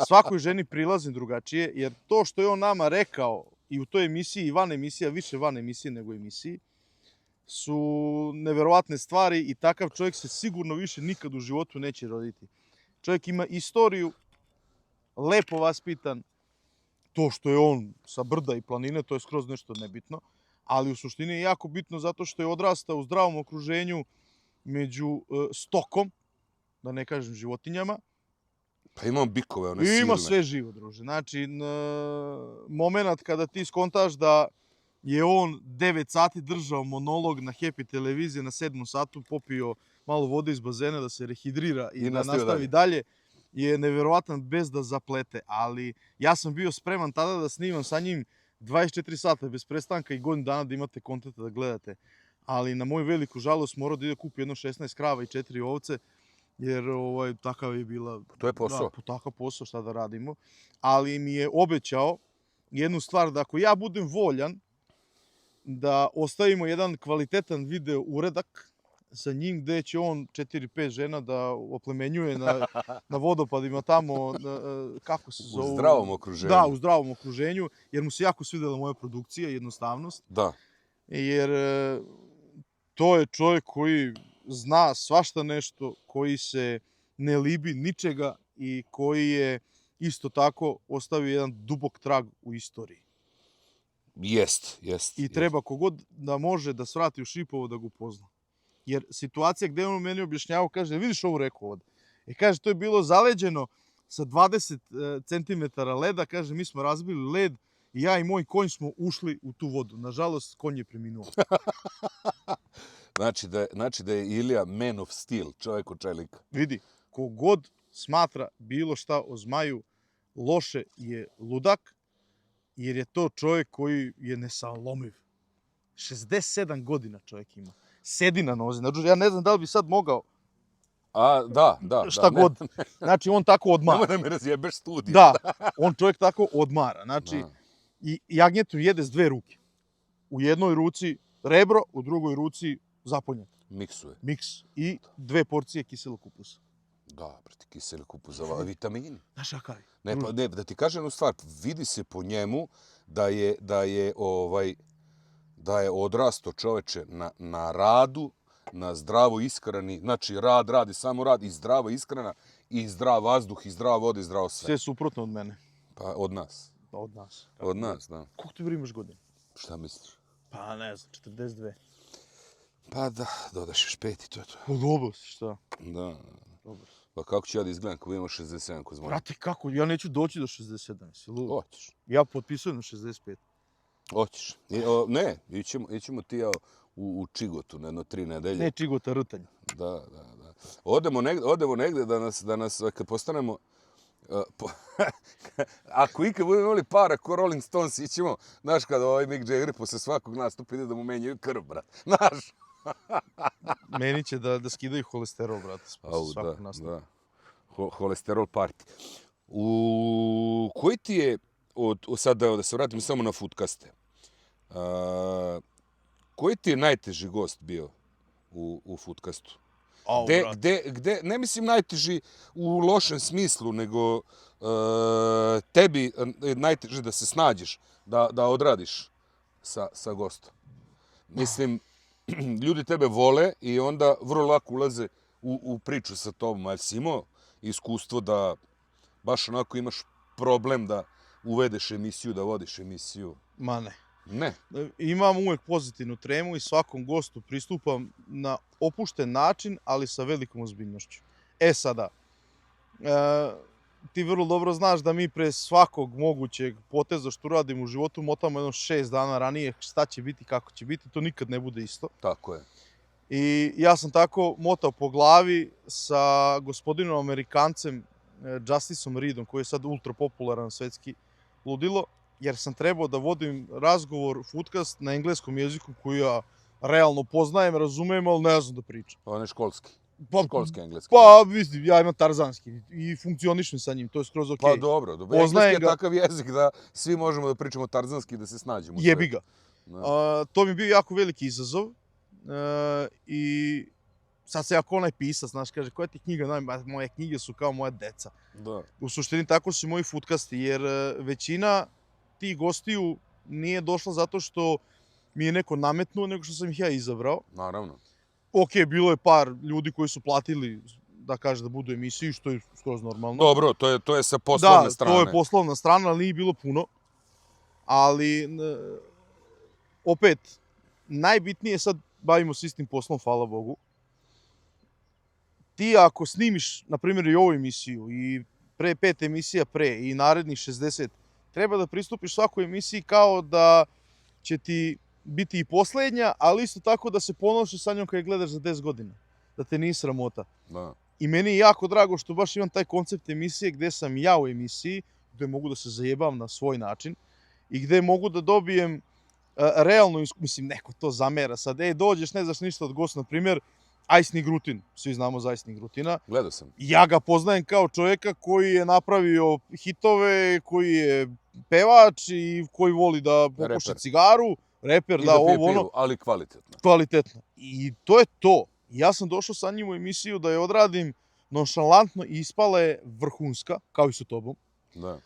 svakoj ženi prilazim drugačije, jer to što je on nama rekao i u toj emisiji i van emisija, više van emisije nego u emisiji, su neverovatne stvari i takav čovjek se sigurno više nikad u životu neće roditi. Čovjek ima istoriju, lepo vaspitan, to što je on sa brda i planine, to je skroz nešto nebitno, ali u suštini je jako bitno zato što je odrastao u zdravom okruženju među stokom, da ne kažem životinjama. Pa imam bikove, one I silne. ima sve živo, druže. Znači, moment kada ti skontaš da je on 9 sati držao monolog na Happy televiziji, na 7. satu popio malo vode iz bazena da se rehidrira i da nastavi dalje, je neverovatan bez da zaplete. Ali ja sam bio spreman tada da snimam sa njim 24 sata bez prestanka i godinu dana da imate kontenta da gledate. Ali na moju veliku žalost morao da ide kupi jedno 16 krava i 4 ovce, jer takav je bila... To je posao. Da, takav posao, šta da radimo. Ali mi je obećao jednu stvar, da ako ja budem voljan, da ostavimo jedan kvalitetan video uredak sa njim gde će on 4-5 žena da oplemenjuje na vodopadima tamo, kako se zovu? U zdravom okruženju. Da, u zdravom okruženju, jer mu se jako svidela moja produkcija, jednostavnost. Da. Jer to je čovjek koji zna svašta nešto, koji se ne libi ničega i koji je isto tako ostavio jedan dubok trag u istoriji. Jest. I treba kogod da može da svrati u Šipovo da ga upozna. Jer situacija gde on meni objašnjavao, kaže, vidiš ovu reku ovde? Kaže, to je bilo zaleđeno sa 20 cm leda, kaže, mi smo razbili led i ja i moj konj smo ušli u tu vodu. Nažalost, konj je preminuo. Znači da je Ilija man of steel, čovjek od čelika. Vidi, kogod smatra bilo šta o Zmaju loše je ludak, jer je to čovjek koji je nesalomiv. 67 godina čovjek ima. Sedi na nozi. Ja ne znam da li bi sad mogao Da. šta god. Znači, on tako odmara. Nemoj da me razjebeš studiju. Da, on čovjek tako odmara. Znači, i jagnjetu jede s 2 ruke. U jednoj ruci rebro, u drugoj ruci zaponjak. Miksuje. Miks. I 2 porcije kiselog kupusa. Da, brate, kiseli kupus za vitamini. Znaš kakav je? Ne, pa ne, da ti kažem jednu stvar, vidi se po njemu da je odrasto čoveče na radu, na zdravo ishrani, znači rad i samo rad i zdrava ishrana i zdrav vazduh i zdrava voda i zdravo sve. Sve suprotno od mene. Pa od nas. Od nas. Od nas, da. Koliko ti imaš godina? Šta misliš? Pa ne znam, 42. Pa da, dodaš još 5 i to je to. O, dobro si, šta? Da. Dobro. Pa kako ću ja da izgledam ako imamo 67 ko Zmaj? Brate, kako? Ja neću doći do 67, si lud. Hoćeš. Ja potpisujem na 65. Hoćeš. Ne, ićemo ti ja u Čigotu na jedno 3 nedelje. Ne Čigota, Rtanja. Da. Odemo negde da nas kad postanemo... Ako ikad budemo imali para ko Rolling Stones, ićemo, znaš, kada ovaj Mick Jagger posle svakog nastupa ide da mu menjaju krv, brat. Znaš? Meni će da skidaju holesterol, brate, posle svakog nastupa. Da. Holesterol party. Koji ti je, sad da se vratim samo na Foodcaste, koji ti je najteži gost bio u Foodcastu? Gde, ne mislim najteži u lošem smislu, nego tebi je najteže da se snađeš, da odradiš sa gostom. Mislim, ljudi tebe vole i onda vrlo lako ulaze u priču sa tobom, ali si imao iskustvo da baš onako imaš problem da uvedeš emisiju, da vodiš emisiju? Ma ne. Ne. Imam uvek pozitivnu tremu i svakom gostu pristupam na opušten način, ali sa velikom ozbiljnošću. E sada, ti vrlo dobro znaš da mi pre svakog mogućeg poteza što uradim u životu motamo jedno 6 dana ranije šta će biti, kako će biti, to nikad ne bude isto. Tako je. I ja sam tako motao po glavi sa gospodinom Amerikancem Justiceom Reedom, koji je sad ultra popularan svetski ludilo, jer sam trebao da vodim razgovor, foodcast na engleskom jeziku koji ja realno poznajem, razumem, ali ne znam da pričam. On je školski. Pa, Školski engleski. pa mislim, ja imam tarzanski i funkcionišem sa njim, to je skroz okej. Pa dobro. Poznajem Engleski je ga. takav jezik da svi možemo da pričamo tarzanski i da se snađemo. u Jebi svetu. ga. Da. To mi je bio jako veliki izazov i sad se jako onaj pisac, znaš, kaže, koja ti knjiga? Moje knjige su kao moja deca. Da. U suštini tako su i moji foodcasti, jer većina tih gostiju nije došla zato što mi je neko nametnuo, nego što sam ih ja izabrao. Naravno. Ok, bilo je par ljudi koji su platili da kaže da budu u emisiji, što je skroz normalno. Dobro, to je sa poslovne strane. Da, to je poslovna strana, ali nije bilo puno. Ali, opet, najbitnije sad bavimo se istim poslom, hvala Bogu. Ti ako snimiš, na primjer, i ovu emisiju, i pre 5 emisija pre, i narednih 60, treba da pristupiš svakoj emisiji kao da će ti biti i poslednja, ali isto tako da se ponošiš sa njom kada je gledaš za 10 godina. Da te nije sramota. Da. I meni je jako drago što baš imam taj koncept emisije gde sam ja u emisiji, gde mogu da se zajebam na svoj način i gde mogu da dobijem realno, mislim, neko to zamera sad, dođeš, ne znaš ništa od gosta, na primjer, Ajsni Grutin, svi znamo za Ajsni Grutina. Gledao sam. Ja ga poznajem kao čovjeka koji je napravio hitove, koji je pevač i koji voli da popuši Reper. cigaru, reper, I da, da pije ovo, ono, pivu, ali kvalitetno. kvalitetno. I to je to. Ja sam došao sa njim u emisiju da je odradim nonšalantno i ispala je vrhunska, kao i sa tobom. Da.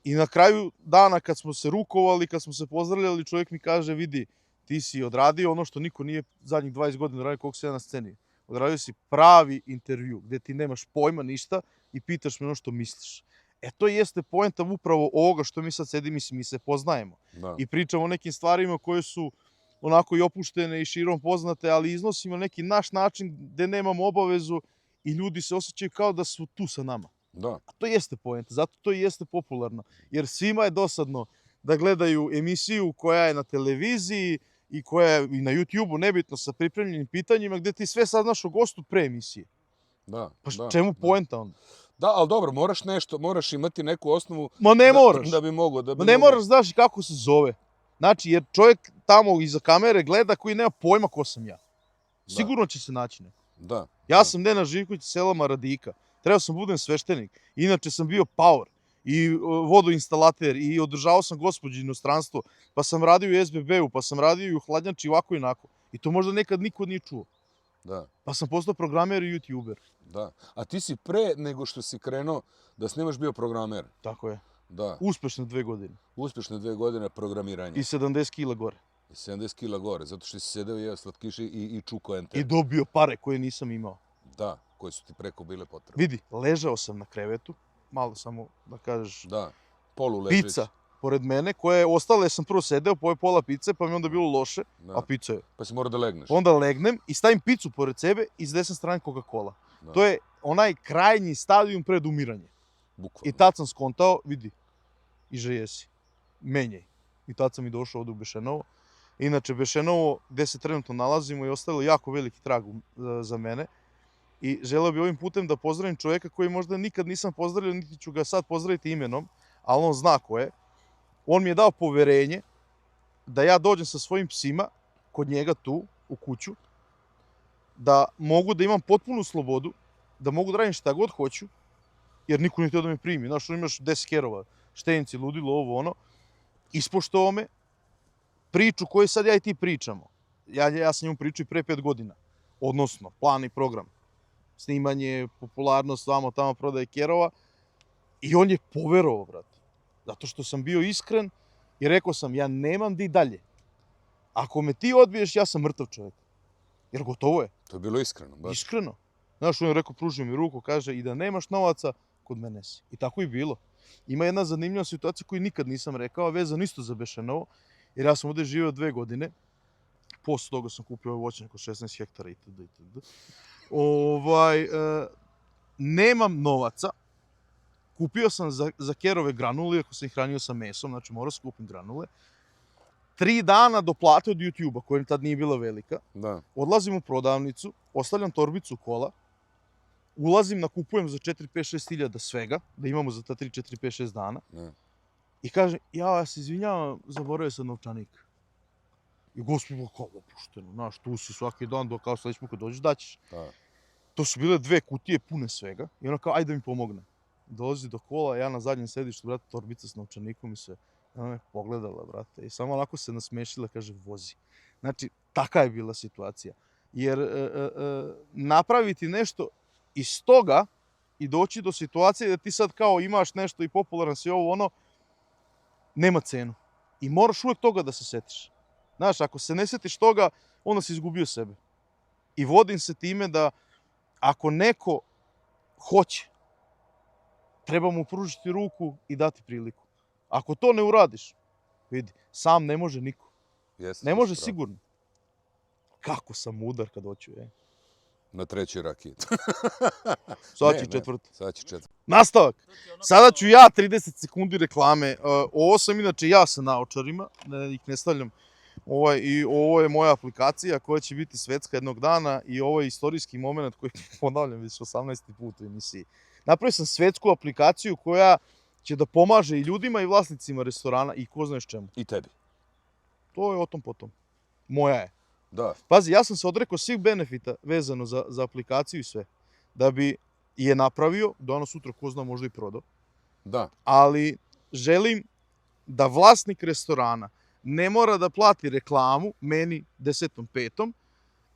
I na kraju dana kad smo se rukovali, kad smo se pozdravljali, čovjek mi kaže, vidi, ti si odradio ono što niko nije zadnjih 20 godina odradio koliko si ja na sceni. Odradio si pravi intervju, gde ti nemaš pojma ništa i pitaš me ono što misliš. E to jeste poenta upravo ovoga što mi sad sedimo, mi se poznajemo. Da. I pričamo o nekim stvarima koje su onako i opuštene i širom poznate, ali iznosimo neki naš način gde nemamo obavezu i ljudi se osjećaju kao da su tu sa nama. Da. A to jeste poenta, zato to i jeste popularno. Jer svima je dosadno da gledaju emisiju koja je na televiziji i koja je i na YouTube-u, nebitno, sa pripremljenim pitanjima, gde ti sve saznaš o gostu pre emisije. Da. Pa da, čemu da. poenta onda? Da, ali dobro, moraš imati neku osnovu Ma ne moraš. da bi mogao. Ma ne moraš znaš kako se zove. Znači, jer čovjek tamo iza kamere gleda koji nema pojma ko sam ja. Sigurno će se naći neko. Da. Ja sam Nenad Živković iz sela Maradika. Trebao sam budem sveštenik. Inače sam bio power i vodoinstalater i održavao sam gospođe inostranstvo. Pa sam radio u SBB-u, pa sam radio i u hladnjači ovako i onako. I to možda nekad niko nije čuo. Da. Pa sam postao programer i youtuber. Da. A ti si pre nego što si krenuo da snimaš bio programer. Tako je. Da. Uspešne 2 godine. Uspešne 2 godine programiranja. I 70 kila gore. I 70 kila gore, zato što si sedeo i jeo slatkiše i čuko enter. I dobio pare koje nisam imao. Da, koje su ti preko bile potrebne. Vidi, ležao sam na krevetu, malo samo da kažeš, Da, polu ležeć. pica pored mene, koja je ostala, jer sam prvo sedeo, pojeo pola pice, pa mi je onda bilo loše, Da. a pica je. Pa si morao da legneš. Onda legnem i stavim picu pored sebe i s desne strane Coca-Cola. Da. To je onaj krajnji stadijum pred umiranje. Bukvalno. I tad sam skontao, vidi, iže jesi, menjaj. I tad sam i došao ovde u Bešenovo. Inače, Bešenovo, gde se trenutno nalazimo, je ostavilo jako veliki trag za mene. I želeo bih ovim putem da pozdravim čovjeka koji možda nikad nisam pozdravio, niti ću ga sad pozdraviti imenom, ali on zna ko je. On mi je dao poverenje da ja dođem sa svojim psima kod njega tu, u kuću, da mogu da imam potpunu slobodu, da mogu da radim šta god hoću, jer niko nije htio da me primi. Znaš, on imaš 10 kerova, štenci, ludilo, ovo, ono. Ispoštovao me, priču koju sad ja i ti pričamo. Ja sam njemu pričao i pre 5 godina. Odnosno, plan i program. Snimanje, popularnost, vamo tamo prodaje kerova. I on je poverovao, brate. Zato što sam bio iskren i rekao sam, ja nemam di dalje. Ako me ti odbiješ, ja sam mrtav čovjek. Jer gotovo je. To je bilo iskreno, baš. Iskreno. Znaš, on je rekao, pružio mi ruku, kaže, i da nemaš novaca, kod mene si. I tako i bilo. Ima jedna zanimljiva situacija koju nikad nisam rekao, a vezano isto za Bešanovo, jer ja sam ovde živeo 2 godine. Posle toga sam kupio ovaj voćnjak od 16 hektara itd. itd. Nemam novaca. Kupio sam za kerove granule, ako sam ih hranio sa mesom, znači morao sam kupim granule. 3 dana do plate od YouTube-a, koja tad nije bila velika. Da. Odlazim u prodavnicu, ostavljam torbicu kola, ulazim, nakupujem za 4, 5, 6 hiljada svega, da imamo za ta 3, 4, 5, 6 dana. Ne. I kažem, ja se izvinjavam, zaboravio sam novčanik. I gospod, kao opušteno, znaš, tu si svaki dan, do kao sledeći put kad dođeš, daćeš. Da. To su bile 2 kutije pune svega i ona kao, ajde da mi pomogne. Dolazi do kola, ja na zadnjem sedištu, brate, torbica s novčanikom i sve. I ona me pogledala, brate, i samo onako se nasmešila, kaže, vozi. Znači, taka je bila situacija. Jer napraviti nešto iz toga i doći do situacije da ti sad kao imaš nešto i popularan si ovo, ono, nema cenu. I moraš uvek toga da se setiš. Znaš, ako se ne setiš toga, onda si izgubio sebe. I vodim se time da ako neko hoće, treba mu pružiti ruku i dati priliku. Ako to ne uradiš, vidi, sam ne može niko. Jeste, Ne to može si pravo. sigurno. Kako sam mudar kad hoću, Na 3. rakiji. Sad Ne, će ne, četvrta. Sad će 4. Nastavak. Sada ću ja 30 sekundi reklame. Ovo sam inače ja sa naočarima, da ih ne stavljam. I ovo je moja aplikacija koja će biti svetska jednog dana i ovo je istorijski moment koji ponavljam već 18. put u emisiji. Napravio sam svetsku aplikaciju koja će da pomaže i ljudima i vlasnicima restorana i ko znaš čemu. I tebi. To je o tom potom. Moja je. Da. Pazi, ja sam se odrekao svih benefita vezano za aplikaciju i sve. Da bi je napravio, danas sutra ko zna možda i prodao. Da. Ali želim da vlasnik restorana ne mora da plati reklamu meni 10.5.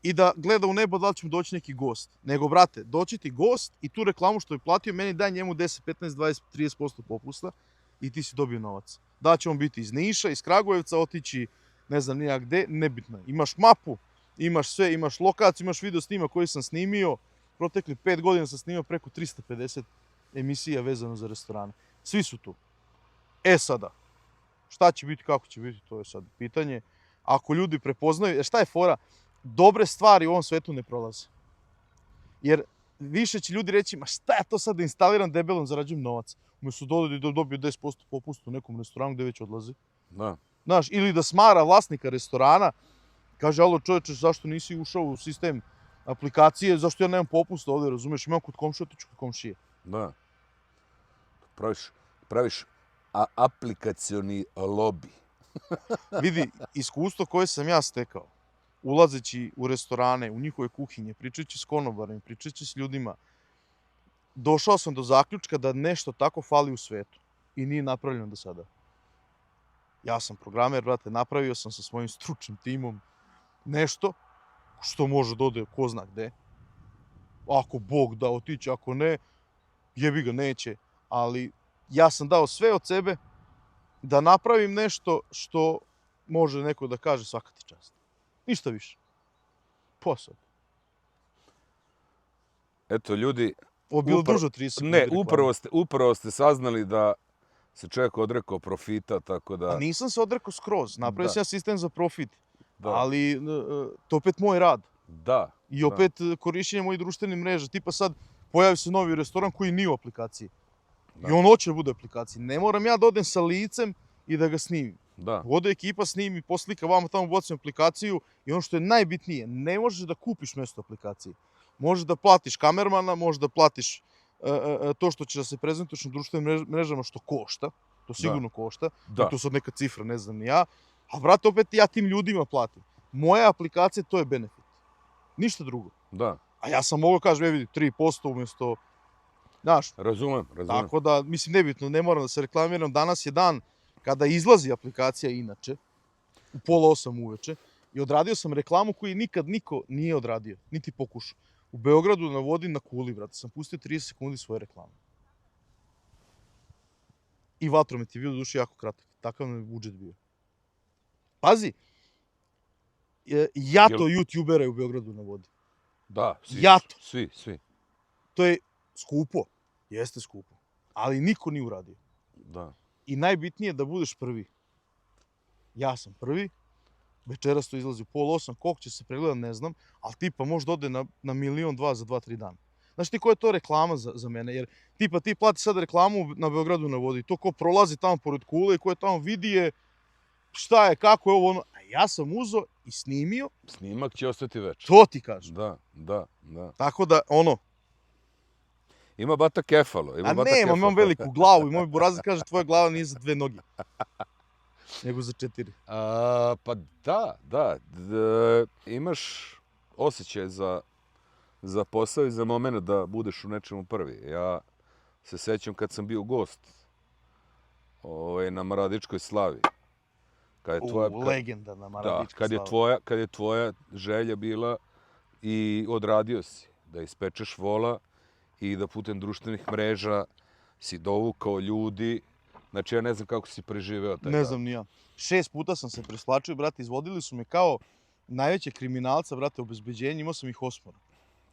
i da gleda u nebo da li će mu doći neki gost. Nego, brate, doći ti gost i tu reklamu što je platio, meni daj njemu 10, 15, 20, 30% popusta i ti si dobio novac. Da će on biti iz Niša, iz Kragujevca, otići ne znam nija gde, nebitno je. Imaš mapu, imaš sve, imaš lokaciju, imaš video snima koji sam snimio. Protekli 5 godina sam snimio preko 350 emisija vezano za restorane. Svi su tu. E sada, šta će biti, kako će biti, to je sad pitanje. Ako ljudi prepoznaju, šta je fora? Dobre stvari u ovom svetu ne prolaze. Jer više će ljudi reći, ma šta ja to sad da instaliram debelom, zarađujem novac. Umesto da dobiju 10% popusta u nekom restoranu gde već odlazi. Da. Znaš, ili da smara vlasnika restorana, kaže, alo čoveče, zašto nisi ušao u sistem aplikacije, zašto ja nemam popusta ovde, razumeš, imam kod komšije, otiću kod komšije. Da. Praviš aplikacioni lobi. Vidi, iskustvo koje sam ja stekao, ulazeći u restorane, u njihove kuhinje, pričajući s konobarima, pričajući s ljudima, došao sam do zaključka da nešto tako fali u svetu i nije napravljeno do sada. Ja sam programer, brate, napravio sam sa svojim stručnim timom nešto što može da ode ko zna gde. Ako Bog da otići, ako ne, jebi ga, neće. Ali ja sam dao sve od sebe da napravim nešto što može neko da kaže svaka ti čast. Ništa više. Posad. Eto, ljudi... Ovo je bilo duže od 30 sekundi Ne, reklame. upravo ste saznali da se čovjek odrekao profita, tako da... A nisam se odrekao skroz. Napravio Da. sam ja sistem za profit. Da. Ali to opet moj rad. Da. I opet korišćenje mojih društvenih mreža. Tipa sad pojavi se novi restoran koji nije u aplikaciji. Da. I on hoće da bude u aplikaciji. Ne moram ja da odem sa licem i da ga snimim. Da. Ode ekipa, snimi, poslika vama tamo ubacim aplikaciju i ono što je najbitnije, ne možeš da kupiš mesto aplikaciji. Možeš da platiš kamermana, možeš da platiš to što će da se prezentuješ na društvenim mrežama što košta. To sigurno košta. Da. I to sad neka cifra, ne znam ni ja. A brate, opet ja tim ljudima platim. Moja aplikacija, to je benefit. Ništa drugo. Da. A ja sam mogao kažem, vidi, 3% umjesto, znaš, Razumem. tako da, mislim, nebitno, ne moram da se reklamiram. Danas je dan kada izlazi aplikacija inače, u 7:30 uveče, i odradio sam reklamu koju nikad niko nije odradio, niti pokušao. U Beogradu na vodi na kuli, brate, sam pustio 30 sekundi svoje reklame. I vatromet je bio do duše jako kratak. Takav nam je budžet bio. Pazi, jato youtubera je u Beogradu na vodi. Da, svi. Jato. Svi. To je skupo. Jeste skupo. Ali niko nije uradio. Da. I najbitnije je da budeš prvi. Ja sam prvi. Večeras to izlazi u 7:30. Koliko će se pregledat, ne znam. Ali tipa možda ode na 1.200.000 za 2-3 dana. Znaš ti koja je to reklama za mene? Jer tipa ti plati sad reklamu na Beogradu na vodi. To ko prolazi tamo pored kule i ko je tamo vidi je šta je, kako je ovo ono. A ja sam uzo i snimio. Snimak će ostati večer. To ti kažem. Da. Tako da, ono, Ima bata kefalo. a nemam, imam veliku glavu i moj burazir kaže tvoja glava nije za 2 noge. Nego za 4. Pa da. Imaš osjećaj za posao i za moment da budeš u nečemu prvi. Ja se sećam kad sam bio gost na Maradičkoj slavi. Legendarna Maradička slava. Kad je tvoja želja bila i odradio si da ispečeš vola i da putem društvenih mreža si dovukao ljudi. Znači, ja ne znam kako si preživeo taj Ne znam ni ja. 6 puta sam se preslačio, brate, izvodili su me kao najveće kriminalca, brate, obezbeđenje, imao sam ih 8.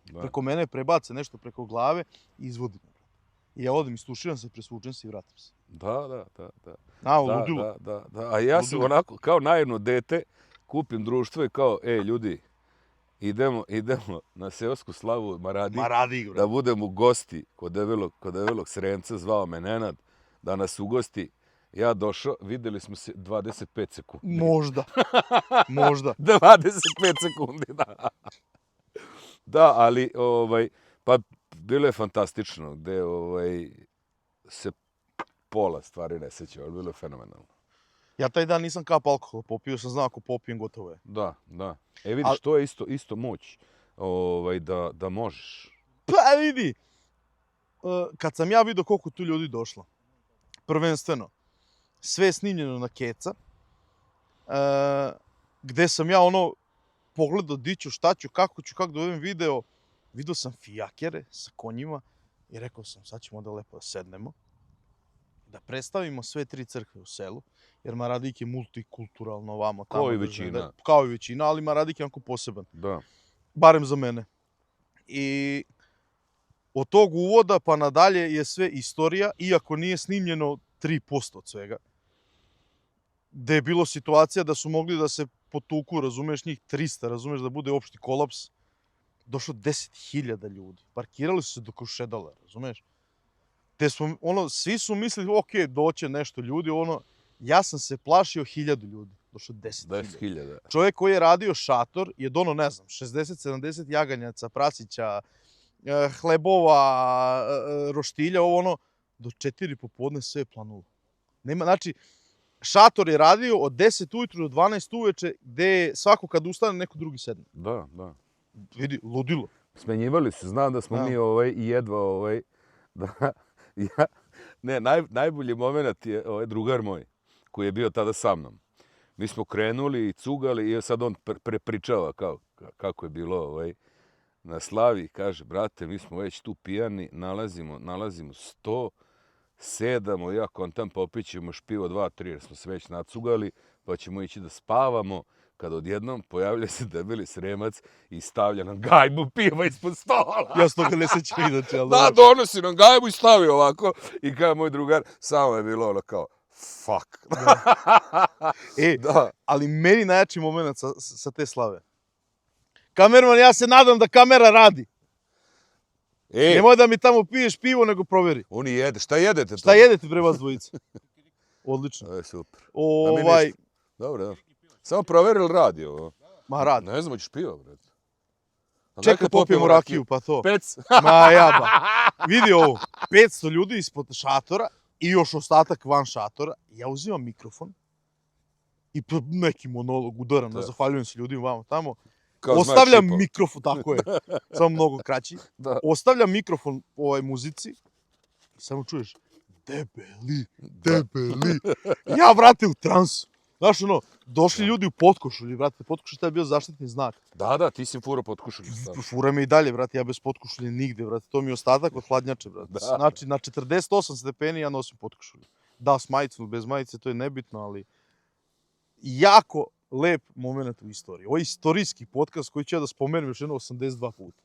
Da. Preko mene prebace nešto preko glave i izvodi me. I ja odem, istuširam se, presvučem se i vratim se. Da. Ludilo. Da. A ja sam onako, kao naivno dete, kupim društvo i kao, ljudi, idemo na seosku slavu Maradi, Maradi, da budemo gosti kod debelog Sremca, zvao me Nenad, da nas ugosti. Ja došao, videli smo se 25 sekundi. Možda. 25 sekundi, da. Da, ali, pa bilo je fantastično, gde se pola stvari ne seća, ali bilo je fenomenalno. Ja taj dan nisam kap alkohola popio, sam znao ako popijem, gotovo je. Da. Vidiš, to je isto moć, da možeš. Pa vidi, kad sam ja vidio koliko tu ljudi došlo, prvenstveno, sve je snimljeno na keca, gde sam ja pogledao di ću, šta ću, kako dovedem video, vidio sam fijakere sa konjima i rekao sam sad ćemo da lepo sednemo, da predstavimo sve 3 crkve u selu, jer Maradik je multikulturalno ovamo tamo. Kao i većina, ali Maradik je onako poseban. Da. Barem za mene. I od tog uvoda pa nadalje je sve istorija, iako nije snimljeno 3% od svega. Gde je bilo situacija da su mogli da se potuku, razumeš, njih 300, razumeš, da bude opšti kolaps. Došlo 10.000 ljudi. Parkirali su se do Krušedala, razumeš? Te smo, svi su mislili, ok, doće nešto ljudi, ja sam se plašio 1.000 ljudi. Došlo 10.000. Čovjek koji je radio šator je dono, ne znam, 60-70 jaganjaca, prasića, hlebova, roštilja, do 4 popodne sve je planulo. Znači, šator je radio od 10 ujutru do 12 uveče, gde svako kad ustane, neko drugi sedne. Da. Vidi, ludilo. Smenjivali se, znam da smo mi jedva najbolji moment je drugar moj, koji je bio tada sa mnom. Mi smo krenuli i cugali i sad on prepričava kako je bilo na slavi i kaže, brate, mi smo već tu pijani, nalazimo 100, sedamo, ja kontam, popićemo još pivo 2-3 jer smo se već nacugali, pa ćemo ići da spavamo. Kad odjednom pojavlja se debeli Sremac i stavlja nam gajbu piva ispod stola. Ja s toga ne sećam inače, ali... Da, donosi nam gajbu i stavi ovako. I kao moj drugar, samo je bilo kao, fuck. Da. Ali meni najjači moment sa te slave. Kamerman, ja se nadam da kamera radi. Nemoj da mi tamo piješ pivo, nego proveri. Oni jede. Šta jedete to? Šta jedete bre vas dvojica? Odlično. Super. Dobro. Samo proveri li radi ovo? Ma radi. Ne znam, hoćeš pivo, bre. Čekaj, popijemo rakiju, pa to. Pec. Ma jaba. Vidi ovo, 500 ljudi ispod šatora i još ostatak van šatora. Ja uzimam mikrofon i neki monolog udaram, zahvaljujem se ljudima vamo tamo. Ostavljam mikrofon, tako je, samo mnogo kraći. Ostavljam mikrofon muzici i samo čuješ debeli. Ja, brate, u transu. Znaš, došli ljudi u potkošulji, brate. Potkošulj je bio zaštitni znak. Da, ti si furao potkošulju. Fura me i dalje, brate. Ja bez potkošulje nigde, brate. To mi je ostatak od hladnjače, brate. Znači, na 48 stepeni ja nosim potkošulju. Da, s majicom, bez majice, to je nebitno, ali jako lep moment u istoriji. Ovo je istorijski podcast koji ću ja da spomenem još jedno 82 puta.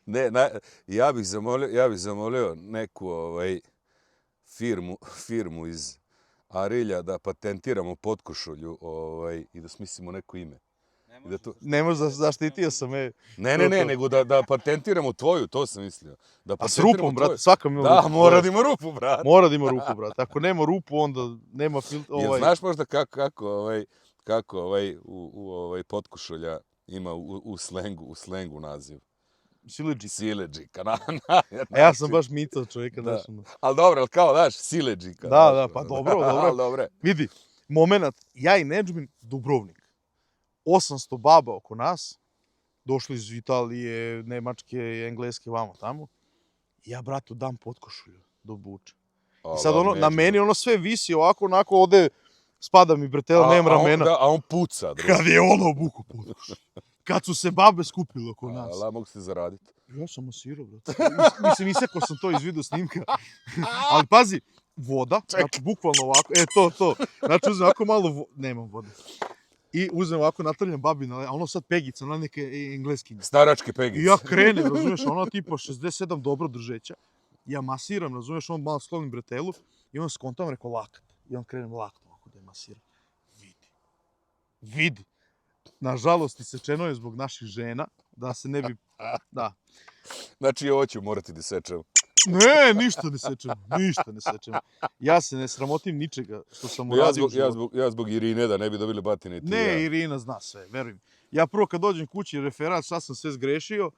Ne, ja bih zamolio neku firmu iz Arilja da patentiramo potkošulju i da smislimo neko ime. Ne I da to... Ne može, zaštitio sam je. Ne, nego da patentiramo tvoju, to sam mislio. Da A s patentiramo rupom, tvoju. brate, svaka mi ima Da, rupu. mora da ima rupu, brate. Mora da ima rupu, brate. Ako nema rupu, onda nema filtra. Jel znaš možda kako potkošulja ima u slengu naziv? Siledžik. Siledžika. A ja sam baš mitao čovjeka. Da. Znaš, Ali dobro, kao daš, siledžika. Da, pa dobro. Ali dobre. Vidi, moment, ja i Nedžmin, Dubrovnik. 800 baba oko nas, došli iz Italije, Nemačke, Engleske, vamo tamo. I ja, bratu, dam potkošulju do buče. I sad na meni ono sve visi ovako, onako, ode, spada mi bretela, nema ramena. A on puca, drugo. Kad je ono obuku potkošulju. Kad su se babe skupile oko nas. Allah, mogu se zaraditi. Ja sam masirao, brate. Mislim, isekao sam to iz video snimka. Ali pazi, voda, znači bukvalno ovako, to. Znači uzem ovako malo, nemam vode. I uzem ovako natrljam babina, a ono sad pegica, na neke engleskinje. Staračke pegice. I ja krenem, razumiješ, ono tipa 67 dobro držeća. Ja masiram, razumiješ, on malo sklonim bretelu i on skontam, rekao lakat. I on krenem lakat ovako da je masiram. Vidi. Nažalost, isečeno je zbog naših žena, da se ne bi... Da. Znači i ovo ću morati da sečem. Ne, ništa ne sečem. Ja se ne sramotim ničega što sam uradio. Ja zbog Irine da ne bi dobili batine. Ne, Irina zna sve, veruj mi. Ja prvo kad dođem kući referat šta sam sve zgrešio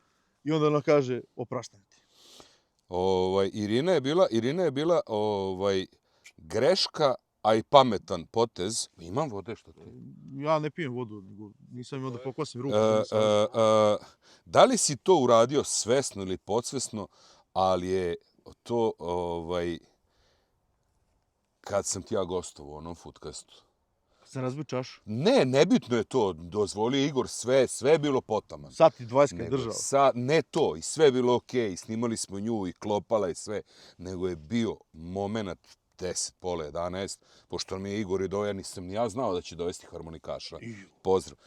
i onda ona kaže opraštam ti. Irina je bila greška, a i pametan potez. Imam vode što ti? Ja ne pijem vodu, nisam imao da pokosim ruku. Da li si to uradio svesno ili podsvesno, ali je to kad sam ti ja gostovao u onom foodcastu. Sam razbio čašu. Ne, nebitno je to. Dozvolio Igor sve je bilo potaman. Sad ti 20 kad držao. Ne to, i sve je bilo okej, snimali smo nju i klopala i sve, nego je bio moment 10, pola 11, pošto mi je Igor i ja nisam ni ja znao da će dovesti harmonikaša. Pozdrav.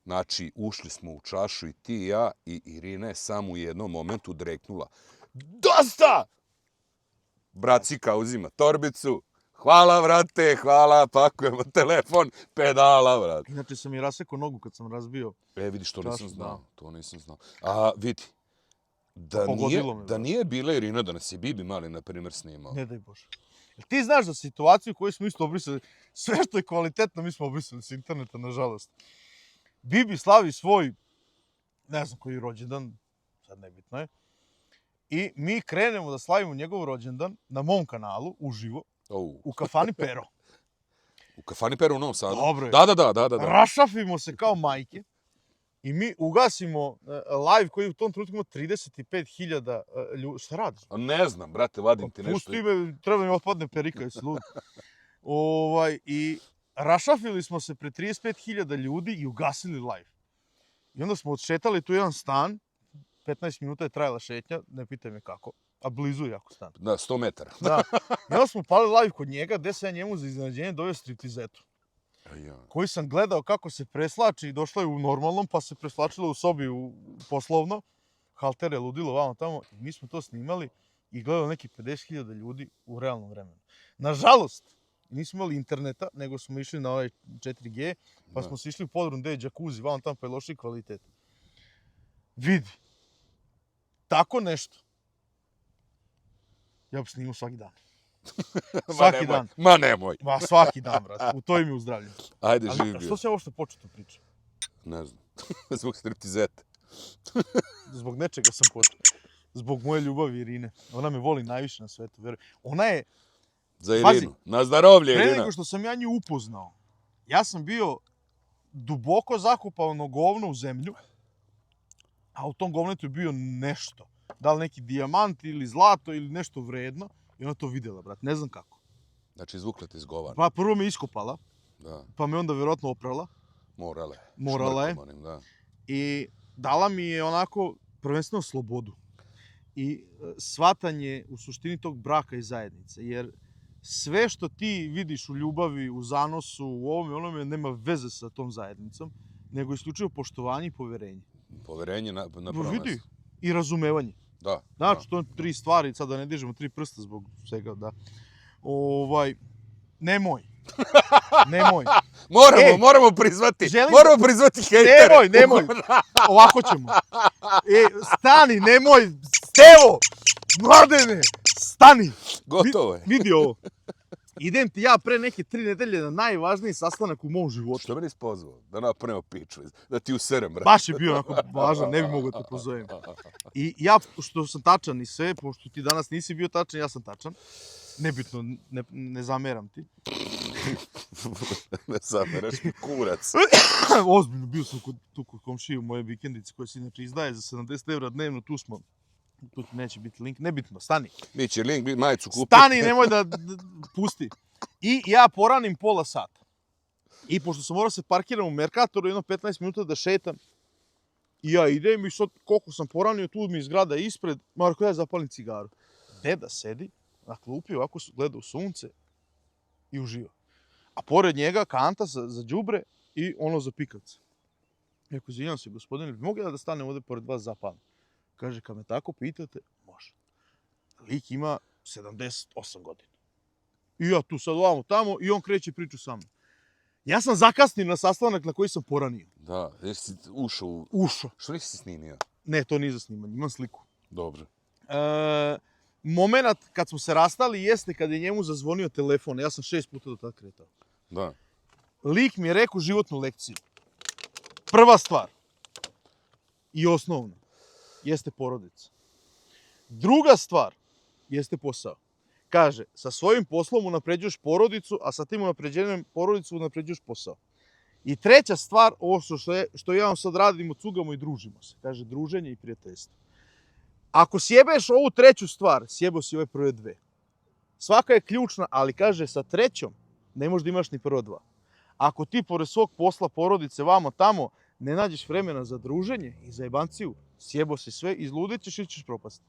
Znači, ušli smo u čašu i ti i ja i Irina je samo u jednom momentu dreknula. Dosta! Bracika uzima torbicu. Hvala, vrate, hvala, pakujemo telefon, pedala, vrate. Inače sam i rasekao nogu kad sam razbio. Vidiš, to nisam znao. A, vidi, da nije bila Irina, da nas je Bibi mali, na primjer, snimao. Ne daj Bože. Jel ti znaš za situaciju koju smo isto obrisali? Sve što je kvalitetno mi smo obrisali s interneta, nažalost. Bibi slavi svoj, ne znam koji rođendan, sad nebitno je. I mi krenemo da slavimo njegov rođendan na mom kanalu, uživo, u kafani Pero. U kafani Pero u Novom Sadu? Dobro je. Da. Rašafimo se kao majke i mi ugasimo live koji u tom trenutku ima 35.000 ljudi. Šta radiš? Ne znam, brate, vadim ti nešto. Pusti me, treba mi otpadne perika, jesi lud. I rašafili smo se pred 35.000 ljudi i ugasili live. I onda smo odšetali tu jedan stan, 15 minuta je trajala šetnja, ne pitaj me kako, a blizu je jako stan. Da, 100 metara. Da. I onda smo pali live kod njega, gde sam ja njemu za iznenađenje doveo striptizetu. Koji sam gledao kako se preslači i došla je u normalnom, pa se preslačila u sobi poslovno. Halter je ludilo vamo tamo. I mi smo to snimali i gledali neki 50.000 ljudi u realnom vremenu. Nažalost, nismo imali interneta, nego smo išli na ovaj 4G, pa smo se išli u podrum gde je džakuzi, vamo tamo pa je loši kvalitet. Vidi. Tako nešto. Ja bi snimao svaki dan. Svaki dan. Ma nemoj. Ma svaki dan, brate. U to im je uzdravljeno. Ajde, živi bio. Što se ovo što počeo tu priču? Ne znam. Zbog striptizete. Zbog nečega sam počeo. Zbog moje ljubavi Irine. Ona me voli najviše na svetu, veruj. Ona je... Za Irinu. Pazi, na zdravlje, Irina. Pre nego što sam ja nju upoznao, ja sam bio duboko zakopano govno u zemlju, a u tom govnetu je bio nešto. Da li neki dijamant ili zlato ili nešto vredno. I ona to vidjela, brat. Ne znam kako. Znači, izvukla ti iz govana. Pa prvo me iskopala. Da. Pa me onda vjerojatno oprala. Morala je. Da. I dala mi je onako prvenstveno slobodu. I shvatanje u suštini tog braka i zajednice. Jer sve što ti vidiš u ljubavi, u zanosu, u ovome, onome, nema veze sa tom zajednicom, nego isključivo poštovanje i poverenje. Poverenje na prvo Vidi, mesto. i razumevanje. Da. Znači, to je 3 stvari, sad da ne dižemo 3 prsta zbog svega, da. Nemoj. Nemoj. Moramo prizvati. želim- Moramo prizvati hejtere. Nemoj. Ovako ćemo. Stani, nemoj. Stevo! Mladene! Stani! Gotovo je. Vidi ovo. Idem ti ja pre neke 3 nedelje na najvažniji sastanak u mom životu. Što me nisi pozvao? Da napravimo piču. Da ti userem, brate. Baš je bio onako važan, ne bi mogao da te pozovem. I ja, što sam tačan i sve, pošto ti danas nisi bio tačan, ja sam tačan. Nebitno, ne zameram ti. Ne zameraš mi kurac. Ozbiljno, bio sam tu kod komšije u moje vikendice koja se inače izdaje za 70 € dnevno, tu smo. Tu ti neće biti link, nebitno, stani. Biće link, majicu kupiti. Stani, nemoj da pusti. I ja poranim pola sata. I pošto sam morao se parkiram u Mercatoru, jedno 15 minuta da šetam. I ja idem i sad koliko sam poranio, tu mi je zgrada ispred, Marko, ja zapalim cigaru. Deda sedi na klupi, ovako gleda u sunce i uživa. A pored njega kanta za đubre i ono za pikavce. Rekao, izvinjam se, gospodine, mogu ja da stanem ovde pored vas zapalim? Kaže, kad me tako pitate, može. Lik ima 78 godina. I ja tu sad ovamo tamo i on kreće priču sa mnom. Ja sam zakasnio na sastanak na koji sam poranio. Da, jer si ušao u... Ušao. Što nisi snimio? Ne, to nije za snimanje, imam sliku. Dobro. Moment kad smo se rastali jeste kad je njemu zazvonio telefon. Ja sam 6 puta do tada kretao. Da. Lik mi je rekao životnu lekciju. Prva stvar i osnovna jeste porodica. Druga stvar jeste posao. Kaže, sa svojim poslom unapređuješ porodicu, a sa tim unapređenjem porodicu unapređuješ posao. I treća stvar, ovo što ja vam sad radimo, cugamo i družimo se. Kaže, druženje i prijateljstvo. Ako sjebeš ovu treću stvar, sjebo si ove prve dve. Svaka je ključna, ali kaže, sa trećom ne možeš da imaš ni prvo dva. Ako ti pored svog posla, porodice, vamo tamo, ne nađeš vremena za druženje i za jebanciju, sjebo si sve, izludit ćeš i ćeš propasti.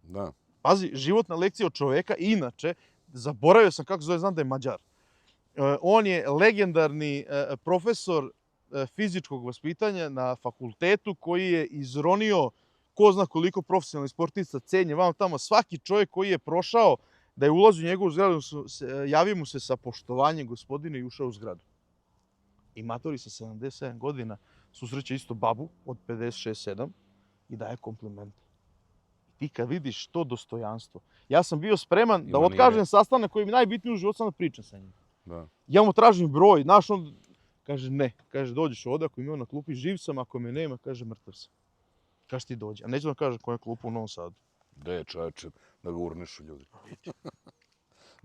Da. Pazi, životna lekcija od čoveka. Inače, zaboravio sam kako zove, znam da je Mađar. On je legendarni profesor fizičkog vaspitanja na fakultetu koji je izronio ko zna koliko profesionalnih sportista, cenje, vam tamo. Svaki čovjek koji je prošao da je ulazio u njegovu zgradu, javio mu se sa poštovanjem, gospodine, i ušao u zgradu. I matori sa 77 godina susreće isto babu od 56-7 i daje komplimente. Ti kad vidiš to dostojanstvo. Ja sam bio spreman da otkažem sastanak koji mi najbitniji u životu, sam da pričam sa njim. Da. Ja mu tražim broj, znaš, on kaže ne. Kaže, dođeš ovdje, ako ima na klupi, živ sam, ako me nema, kaže, mrtav sam. Kaže, ti dođi. A neću da kažem koja je klupa u Novom Sadu. Da je čovječe, da ga urneš u ljudi.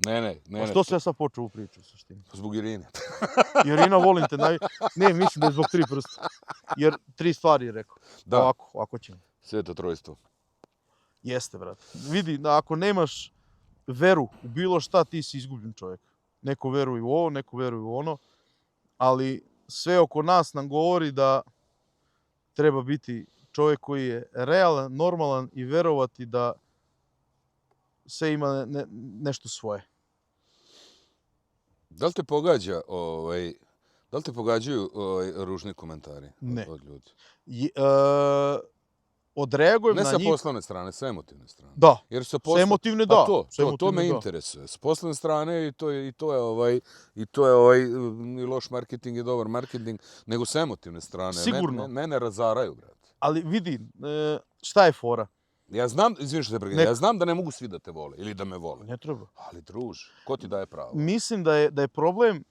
Ne. Pa što se ja sad počeo u priču u suštini? Zbog Irine. Irina, volim te. Ne, mislim da je zbog 3 prsta. Jer 3 stvari je rekao. Da. Ovako ćemo. Sveto trojstvo. Jeste, brate. Vidi, da ako nemaš veru u bilo šta, ti si izgubljen čovjek. Neko veruje u ovo, neko veruje u ono, ali sve oko nas nam govori da treba biti čovjek koji je realan, normalan i verovati da sve ima nešto svoje. Da li te pogađa, da li te pogađaju ružni komentari od ljudi? Odreagujem na njih. Ne sa poslovne strane, sa emotivne strane. Da, jer sa emotivne da. To me interesuje. S poslovne strane i to je i loš marketing i dobar marketing, nego sa emotivne strane. Sigurno. Mene razaraju, brate. Ali vidi, šta je fora? Ja znam, izvini što te prekidam, ja znam da ne mogu svi da te vole ili da me vole. Ne treba. Ali druže, ko ti daje pravo? Mislim da je problem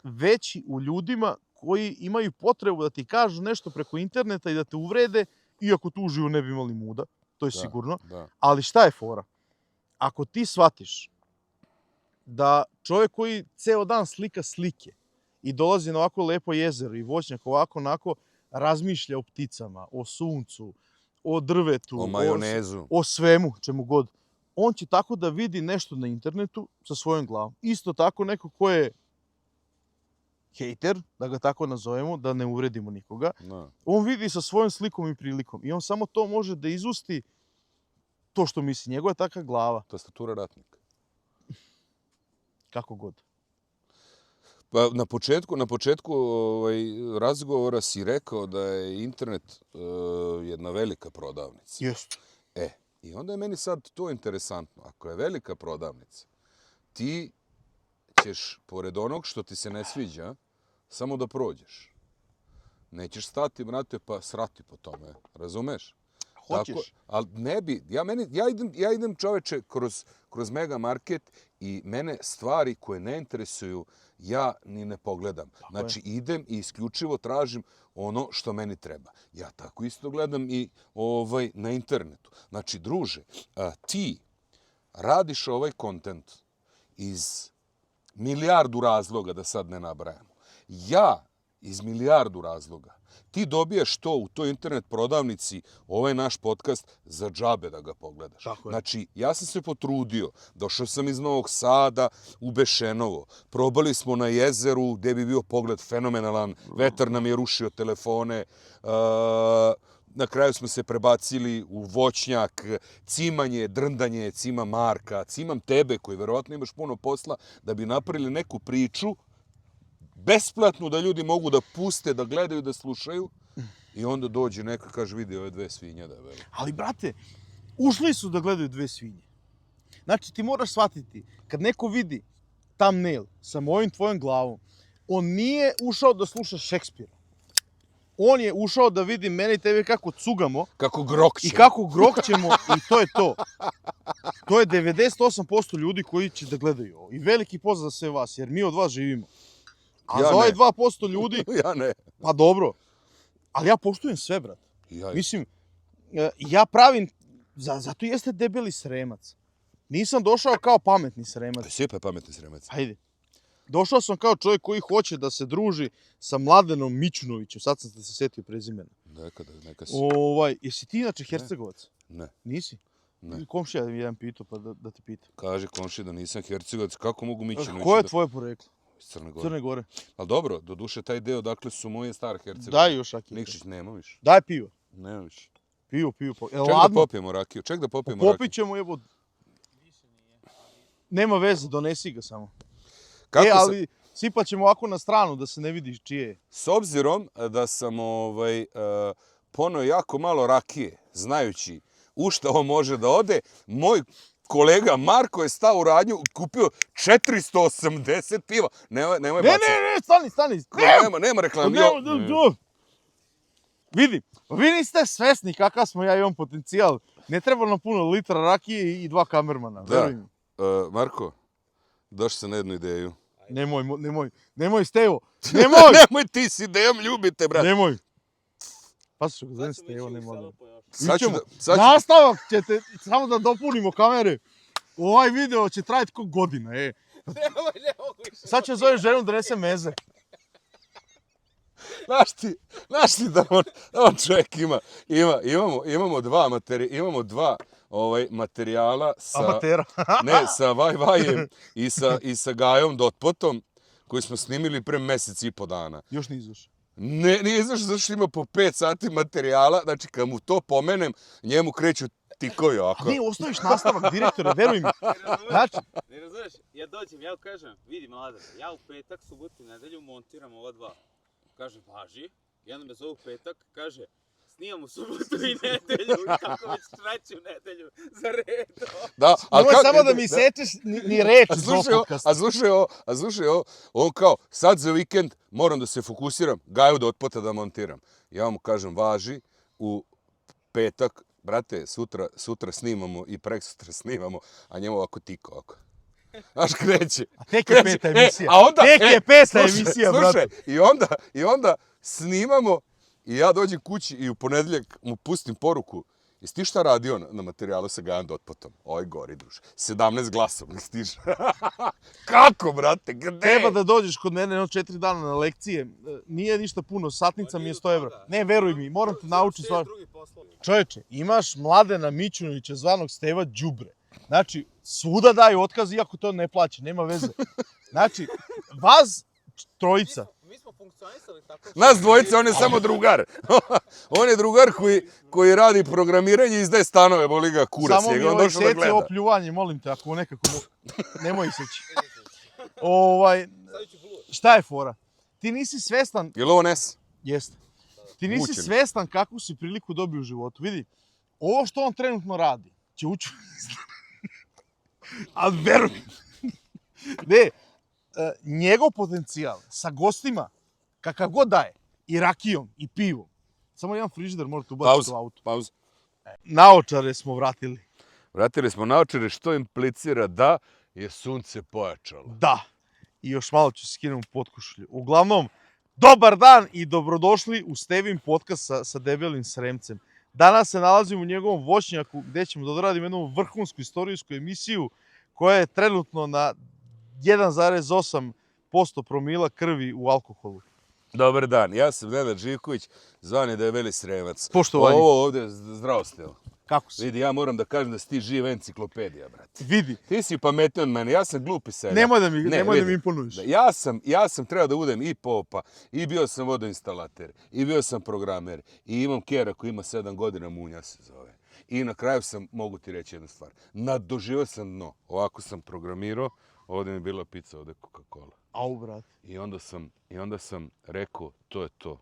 veći u ljudima koji imaju potrebu da ti kažu nešto preko interneta i da te uvrede, iako tu uživo ne bi imali muda, to je sigurno. Da. Ali šta je fora? Ako ti shvatiš da čovjek koji ceo dan slika slike i dolazi na ovako lepo jezero i voćnjak ovako onako razmišlja o pticama, o suncu, o drvetu, o majonezu, o svemu, čemu god, on će tako da vidi nešto na internetu sa svojom glavom. Isto tako neko ko je hejter, da ga tako nazovemo, da ne uvredimo nikoga, on vidi sa svojom slikom i prilikom i on samo to može da izusti to što misli. Njegova je taka glava. Tastatura ratnika. kako god. Pa na početku razgovora si rekao da je internet jedna velika prodavnica. Jeste. I onda je meni sad to interesantno. Ako je velika prodavnica, ti ćeš, pored onog što ti se ne sviđa, samo da prođeš. Nećeš stati, brate, pa srati po tome. Razumeš? Hoćeš. Tako, ali ne bi, ja idem čoveče kroz mega market i mene stvari koje ne interesuju ja ni ne pogledam. Znači idem i isključivo tražim ono što meni treba. Ja tako isto gledam i na internetu. Znači, druže, ti radiš ovaj kontent iz milijardu razloga, da sad ne nabrajamo. Ja iz milijardu razloga. Ti dobijaš to u toj internet prodavnici, ovaj naš podcast, za džabe da ga pogledaš. Tako je. Znači, ja sam se potrudio. Došao sam iz Novog Sada u Bešenovo. Probali smo na jezeru gdje bi bio pogled fenomenalan. Vetar nam je rušio telefone. Na kraju smo se prebacili u voćnjak. Cimanje, drndanje, cimam Marka, cimam tebe koji verovatno imaš puno posla da bi napravili neku priču besplatno da ljudi mogu da puste, da gledaju, da slušaju i onda dođe neka, kaže, vidi ove dve svinje da veli. Ali, brate, ušli su da gledaju dve svinje. Znači, ti moraš shvatiti, kad neko vidi thumbnail sa mojim tvojom glavom, on nije ušao da sluša Šekspira. On je ušao da vidi mene i tebe kako cugamo. Kako grokćemo. I kako grokćemo i to je to. To je 98% ljudi koji će da gledaju ovo. I veliki pozdrav za sve vas, jer mi od vas živimo. A Ja za ovaj ne. 2% ljudi, Ja ne. pa dobro. Ali ja poštujem sve, brat. Ja, Mislim, ja pravim, zato jeste debeli Sremac. Nisam došao kao pametni Sremac. Sve pametni Sremac. Ajde. Došao sam kao čovjek koji hoće da se druži sa Mladenom Mićunovićem. Sad sam se setio prezimena. Neka si. Jesi ti inače Hercegovac? Ne. Nisi? Ne. Komšija mi jedan pitao, pa da te pitam. Kaže komši da nisam Hercegovac. Kako mogu Mićunović Koje je da... tvoje poreklo? Iz Crne Gore. Crne Gore. Ali dobro, doduše taj deo, dakle su moje stare Hercegovine. Daj još rakiju. Nikšić, nema više. Daj pivo. Nema više. Pivo. Ček da popijemo rakiju. Popit ćemo, jebo. Nema veze, donesi ga samo. Kako ali sipat ćemo ovako na stranu da se ne vidi čije je. S obzirom da sam poneo jako malo rakije, znajući u šta ovo može da ode, moj kolega Marko je stao u radnju, kupio 480 piva. Nemoj bacati. Ne, stani. Nema reklame. Vidi, vi niste svesni kakav smo ja i on potencijal. Ne treba nam puno litra rakije i 2 kamermana. Da. Marko, došli sam na jednu ideju. Nemoj Stevo, nemoj! Nemoj ti s idejom, ljubite, brat. Nemoj. Pa što ga zovem Stevo, ne mogu. Nastavak ćete, samo da dopunimo kamere. Ovaj video će trajati ko godina, Sad će zovem ženu da nese meze. Znaš ti da on čovjek imamo dva materijala sa... Amatera. Ne, sa Vajvajem i sa Gajom Dotpotom koji smo snimili pre mjesec i po dana. Još nije izašao. Ne, nije izašao zato što ima po 5 sati materijala, znači kad mu to pomenem, njemu kreću tikovi ovako. A ne, ostaviš nastavak, direktore, veruj mi. Znači... Ne razumeš, ja dođem, ja kažem, vidi Mladen, ja u petak, subotu i nedelju montiram ova 2. Kaže, važi, i onda me zove u petak, kaže, snimam u subotu i nedelju, kako već 3. nedelju za redom. Da, nemoj samo da mi sečeš ni reč iz ovog podcasta. A slušaj ovo, on kao, sad za vikend moram da se fokusiram, Gaju do otpota da montiram. Ja mu kažem, važi, u petak, brate, sutra snimamo i preksutra snimamo, a njemu ovako tiko ovako. Znaš, kreće. A tek je 5. emisija. Tek je 5. emisija, brate. I onda snimamo i ja dođem kući i u ponedjeljak mu pustim poruku. Jesi ti šta radio na materijalu sa Gajom Dotpotom? Oj, gori, druže. 17 glasovnih stiže. Kako, brate? Gde? Treba da dođeš kod mene 4 dana na lekcije. Nije ništa puno, satnica mi je 100 evra. Ne, veruj mi, moram te naučiti stvar. Čovječe, imaš Mladena Mićunovića zvanog Steva đubre. Znači, svuda daju otkaz, iako to ne plaća, nema veze. Znači, vas trojica. Mi smo funkcionisali tako... Nas dvojica, on je samo drugar. On je drugar koji radi programiranje i izdaje stanove, boli ga kurac. Samo mi ovaj seci opljuvanje, molim te, ako nekako... Nemoj iseći. Stavit ću blur. Šta je fora? Ti nisi svestan, Je li ovo Nes? jeste, ti nisi Mučen. svestan kakvu si priliku dobio u životu. Vidi, ovo što on trenutno radi, će ući u ali veruj mi. Ne, njegov potencijal sa gostima, kakav god daje, i rakijom, i pivom. Samo jedan frižider morate ubaciti u auto. Pauza. Naočare smo vratili. Vratili smo naočare što implicira da je sunce pojačalo. Da. I još malo ću skinem potkošulju. Uglavnom, dobar dan i dobrodošli u Stevin podcast sa debelim Sremcem. Danas se nalazimo u njegovom voćnjaku gdje ćemo da odradimo jednu vrhunsku istorijsku emisiju koja je trenutno na 1,8% promila krvi u alkoholu. Dobar dan, ja sam Nenad Živković, zvani Debeli Sremac. Poštovanje. Ovo ovdje zdravo ste. Kako si? Vidi, ja moram da kažem da si ti živa enciklopedija, brate. Vidi. Ti si pametniji od mene, ja sam glupi seljak. Nemoj da mi vidi. imponuješ. Ja sam trebao da budem i popa, i bio sam vodoinstalater, i bio sam programer, i imam kjera koji ima 7 godina, Munja se zove. I na kraju sam, mogu ti reći jednu stvar, nadoživio sam dno. Ovako sam programirao, ovdje mi je bila pizza, ovdje Coca-Cola. Au, brat. I onda sam rekao, to je to.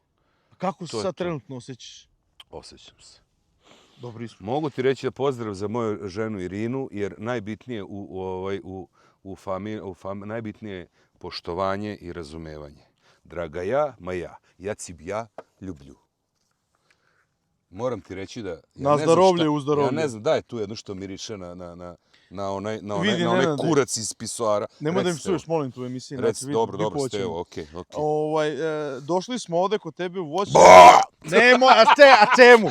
Kako se To je sad to. trenutno osjećaš? Osjećam se. Dobri smo. Mogu ti reći da pozdrav za moju ženu Irinu, jer najbitnije najbitnije je poštovanje i razumevanje. Draga ja ciebie ljublju. Moram ti reći da... Na zdravlje, u zdravlje. Ja ne znam, daj tu jedno što miriše na onaj Nenade. kurac iz pisoara. Nemoj da mi Reci, psuješ, molim tu emisiji. Reci, dobro, Stevo, okej. Došli smo ovdje kod tebe u voćnjak. Ba! Nemoj, a čemu?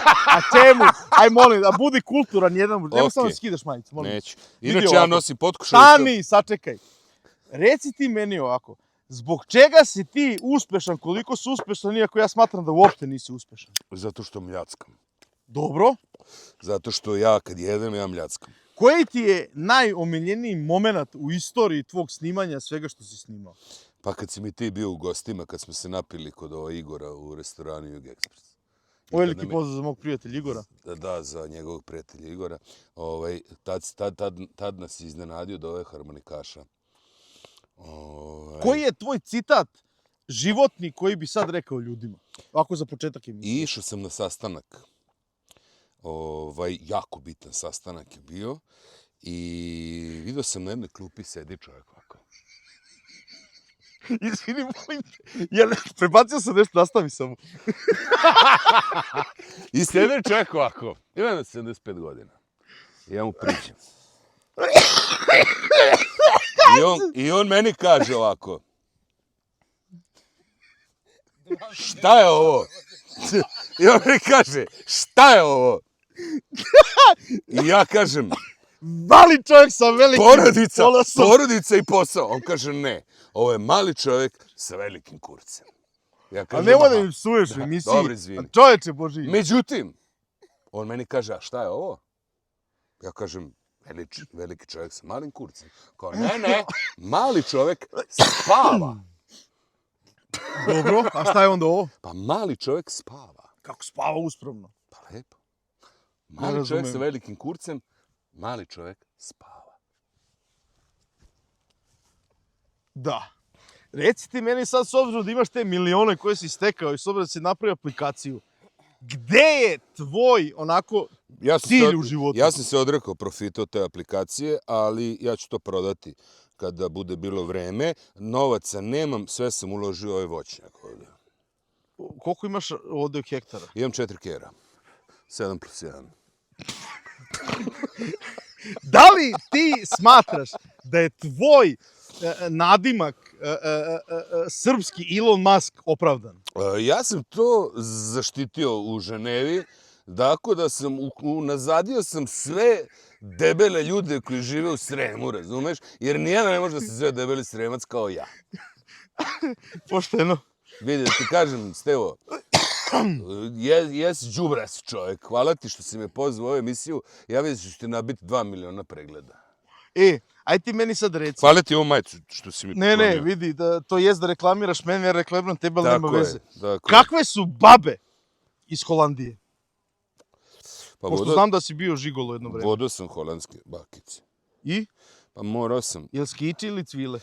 Aj molim, da budi kulturan jedan. Nemoj samo da skidaš majicu, molim. Neću. Vidi Inače ja ovako. nosim potkušaj. Stani, sačekaj. Reci ti meni ovako, zbog čega si ti uspešan, koliko si uspešan, iako ja smatram da uopšte nisi uspešan? Zato što mljackam. Dobro. Zato što ja kad jedem, ja mljackam. Koji ti je najomiljeniji moment u istoriji tvog snimanja svega što si snimao? Pa kad si mi ti bio u gostima, kad smo se napili kod Igora u restoranu Jug Express. Veliki pozdrav za mog prijatelja Igora. Da, za njegovog prijatelja Igora. Tad nas je iznenadio da ove harmonikaša. Koji je tvoj citat životni koji bi sad rekao ljudima? Ovako za početak emisije. I išao sam na sastanak. Jako bitan sastanak je bio. I vidio sam na jednoj klupi sedi čovjek ovako. Izvini, molim te. Prebacio sam nešto, nastavi samo. I sjede čovjek ovako. Ima na 75 godina. I ja mu pričam. I on meni kaže ovako. Šta je ovo? I on meni kaže, šta je ovo? I ja kažem, Mali čovjek sa velikim polosom. porodica i posao. On kaže, ne, ovo je mali čovjek sa velikim kurcem. Ja A kažem, nemoj da aha. mi psuješ u emisiji. Dobro, izvini. Čovječe Boži. Međutim, on meni kaže, a šta je ovo? Ja kažem, veliki čovjek sa malim kurcem. Kao, ne, mali čovjek spava. Dobro, a šta je onda ovo? Pa mali čovjek spava. Kako spava uspravno. Pa lepo. Mali Ne čovjek sa razumijem. velikim kurcem, mali čovjek spava. Da. Reci ti meni sad, s obzirom da imaš te milione koje si stekao i s obzirom da si napravio aplikaciju, gde je tvoj, onako, cilj u životu? Ja sam se odrekao profita od te aplikacije, ali ja ću to prodati kada bude bilo vreme. Novaca nemam, sve sam uložio u ovaj voćnjak ovdje. Koliko imaš ovdje hektara? Imam 4 kjera. 7+1. Da li ti smatraš da je tvoj nadimak srpski Elon Musk opravdan? Ja sam to zaštitio u Ženevi, tako da sam unazadio sam sve debele ljude koji žive u Sremu, razumeš? Jer nijedan ne može da se zove debeli Sremac kao ja. Pošteno. Vidi, da ti kažem, Stevo, jes đubras čovjek. Hvala ti što si me pozvao u ovu emisiju. Ja vidim da ću ti nabiti 2 miliona pregleda. Aj ti meni sad reci. Hvala ti ovu majicu što si mi Ne, poklonio. vidi, to jest da reklamiraš mene, ja reklamiram tebe, ali nema Tako je, veze. tako je. Kakve su babe iz Holandije? Pa Pošto znam da si bio žigolo jedno vreme. vodo sam holandske bakice. I? Pa morao sam. Jel skiči ili cvile?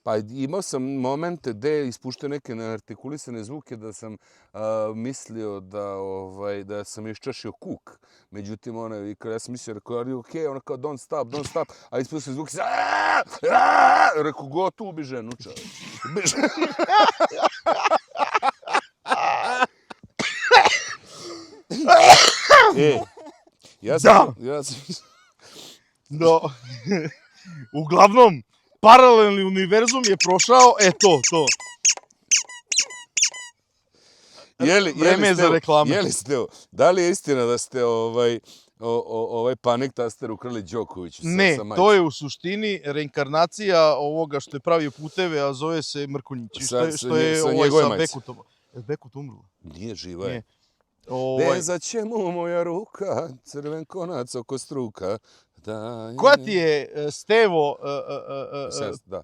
Pa imao sam momente gde ispuštao neke neartikulisane zvuke da sam mislio da sam iščašio kuk. Međutim, ja sam mislio, rekao, ali okej, ona kao don't stop, a ispustio zvuk se rekao, gotovo ubi ženu, čovječ. Ja sam... No, uglavnom, paralelni univerzum je prošao, to. Vreme je za reklame. Jeli ste ovo? Da li je istina da ste ovaj panik taster ukrali Đokoviću sa Ne, majicom? to je u suštini reinkarnacija ovoga što je pravio puteve, a zove se Mrkonjić. Što je sa ovaj njegove sa majice. Bekutom. Je Bekut umrla? Nije, živa je. Nije. Vezat će mu moja ruka, crven konac oko struka. Koja ti je, Stevo, Da.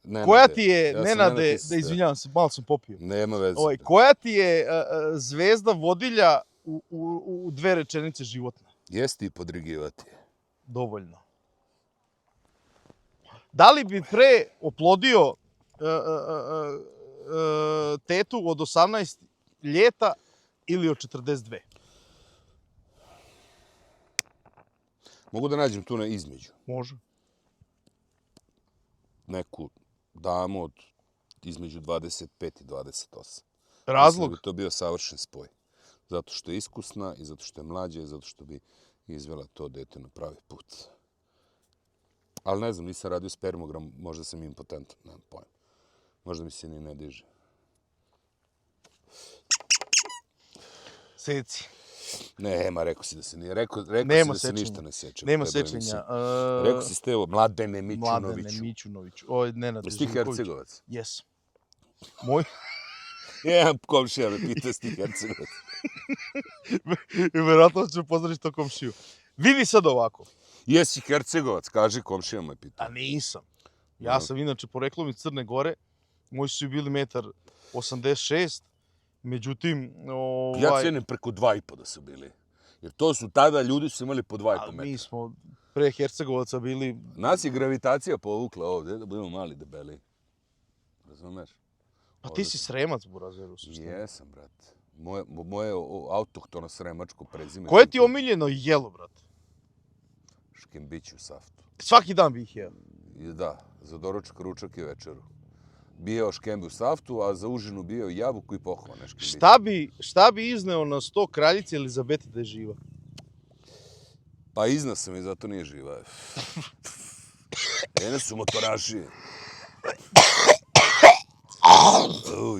Nenade. koja ti je, Ja sam Nenade, Nenad da izvinjavam se, malo sam popio. Nema veze. Koja ti je zvezda vodilja u dve rečenice životne? Jesti i podrigivati. Dovoljno. Da li bi pre oplodio tetu od 18 ljeta ili od 42? Mogu da nađem tu između. Može. Neku damu od između 25 i 28. Razlog? Mislim da bi to bio savršen spoj. Zato što je iskusna i zato što je mlađa i zato što bi izvela to dete na pravi put. Ali ne znam, nisam radio spermogram, možda sam impotentan, nemam pojma. Možda mi se ni ne diže. Seci. Nema, rekao si da se nije. Rekao Nema si da se sečenja. ništa ne seče. Nema Jebem se. sečenja. Rekao si Stevo, Mladene Mićunoviću. Mladene Mićunoviću. Oj, Nenad Jesi ti Živković. Hercegovac? Jes. Moj... Jedan komšija me pita, jesi ti Hercegovac? Verovatno ću pozdraviti to komšiju. Vidi sad ovako. Jesi Hercegovac, kaži, komšija me pita. A nisam. Ja sam inače poreklom iz Crne Gore. Moji su bili 1,86 m. Međutim, Ja cijenim preko 2,5 da su bili. Jer to su tada ljudi su imali po 2,5 ali metra. mi smo pre Hercegovaca bili... Nas je gravitacija povukla ovdje da budemo mali debeli. Razumeš? Pa ti si Sremac, Burazeru. Jesam, brate. Moje autohtono sremačko prezime. Koje ti je omiljeno jelo, brate? Škembić u saftu. Svaki dan bih jeo. I da, za doručak, ručak i večeru. Bijao škembi u saftu, a za užinu bijao jabuku i pohvane škembić. Šta bi izneo na 100 kraljice Elizabete da je živa? Pa iznao sam i zato nije živa. Ene su motoraši.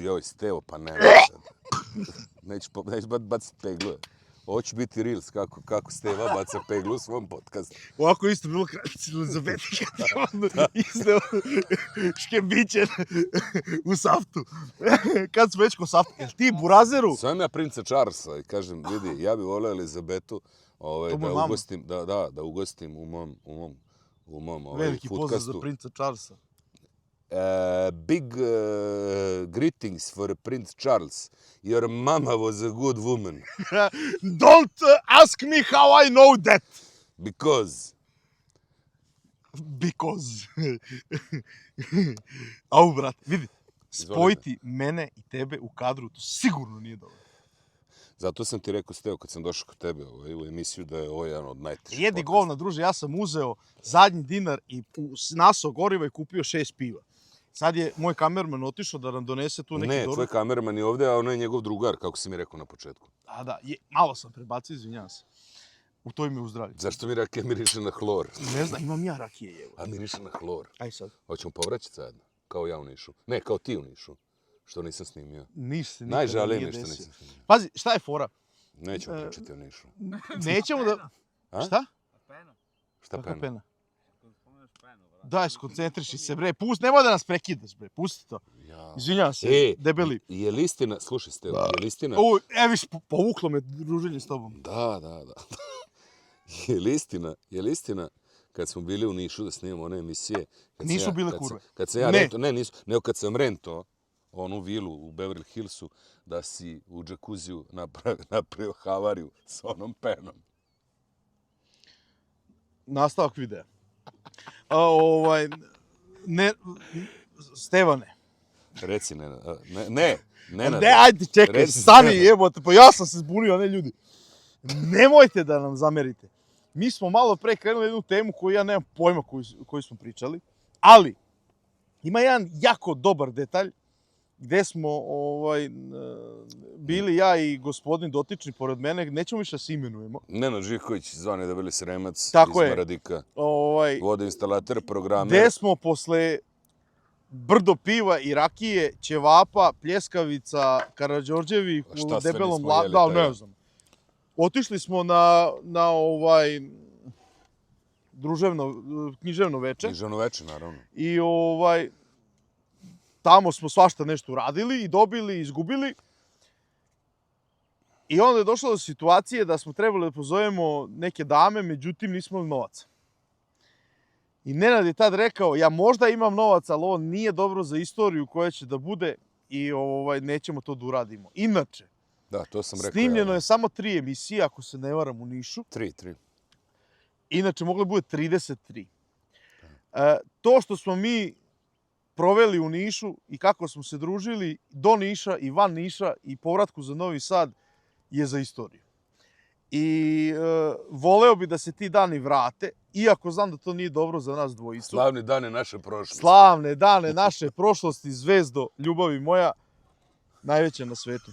Joj, Stevo, pa nema sad. Neću baciti peglu. Ovo će biti Reels, kako Steva baca peglu u svom podcastu. Ovako isto bilo kraljice Elizabete kad je izneo škembiće u saftu. Kad smo već ko saftu, jel ti Burazeru? Sam ja princa Charlesa i kažem, vidi, ja bih voleo Elizabetu da ugostim u mom Veliki pozdrav foodcastu. za princa Charlesa. Big greetings for Prince Charles. Your mama was a good woman. Don't ask me how I know that. Because. Au, brat, vidi. Spojiti mene i tebe u kadru, to sigurno nije dobro. Zato sam ti rekao, Steo, kad sam došao kod tebe u emisiju, da je ovo jedan od najtežih Jedi govna, druže, ja sam uzeo zadnji dinar i nasao goriva i kupio 6 piva. Sad je moj kamerman otišao da nam donese tu neki Ne, doručak. tvoj kamerman je ovdje, a ono je njegov drugar, kako si mi rekao na početku. Da, malo sam prebacio, izvinjavam se. U to ime uzdravlja. Zašto mi rakija miriše na hlor? Ne znam, imam ja rakije, jevo. A miriše na hlor. Aj sad. Hoćemo povraćati zajedno, kao ja u Nišu. Ne, kao ti u Nišu, što nisam snimio. Ništa nikada Najžalije nije mi što desio. nisam snimio. Pazi, šta je fora? Nećemo pričati o Nišu. Nećemo da... A? Šta? Peno. Šta Kakva pena? pena? Spomeneš penu, brate. Daj, skoncentriši se, bre. Nemoj da nas prekidaš, bre. Pusti to. Ja. Izvinjavam se, debeli. Je li istina, slušaj Stevo, je li istina? Viš, povuklo me druženje s tobom. Da. Je li istina kad smo bili u Nišu da snimamo one emisije? Nisu bile kurve. Kad sam ja Ne. rento, ne nisu, nego kad sam rento onu vilu u Beverly Hillsu, da si u džakuziju napravio havariju s onom penom. nastavak videa. Ne, Stevane. Reci, ne, Ne, ajde, čekaj, Reci, stani, Stevane. jebote, pa ja sam se zbunio, ne ljudi. Nemojte da nam zamerite. Mi smo malo pre krenuli jednu temu koju ja nemam pojma koju smo pričali, ali ima jedan jako dobar detalj gde smo bili ja i gospodin dotični pored mene, nećemo više da se imenujemo. Nenad Živković, zvani Debeli Sremac, Tako iz je. Maradika, Ovaj, vodoinstalater, programer. gde smo posle brdo piva i rakije, ćevapa, pljeskavica, Karađorđevih A šta u sve debelom nismo jeli da, tada? ne znam. Otišli smo na književno veče Književno veče, naravno. i tamo smo svašta nešto uradili i dobili, i izgubili. I onda je došlo do situacije da smo trebali da pozovemo neke dame, međutim nismo imali novaca. I Nenad je tad rekao, ja možda imam novaca, ali ovo nije dobro za istoriju koja će da bude i nećemo to da uradimo. Inače, Da, to sam rekao. snimljeno je samo 3 emisije, ako se ne varam, u Nišu. 3. Inače, moglo je bude 33. To što smo mi proveli u Nišu i kako smo se družili do Niša i van Niša i povratku za Novi Sad je za istoriju. I voleo bi da se ti dani vrate, iako znam da to nije dobro za nas dvojicu. Slavni dane naše prošlosti. Slavne dane naše prošlosti, zvezdo, ljubavi moja, najveća na svetu.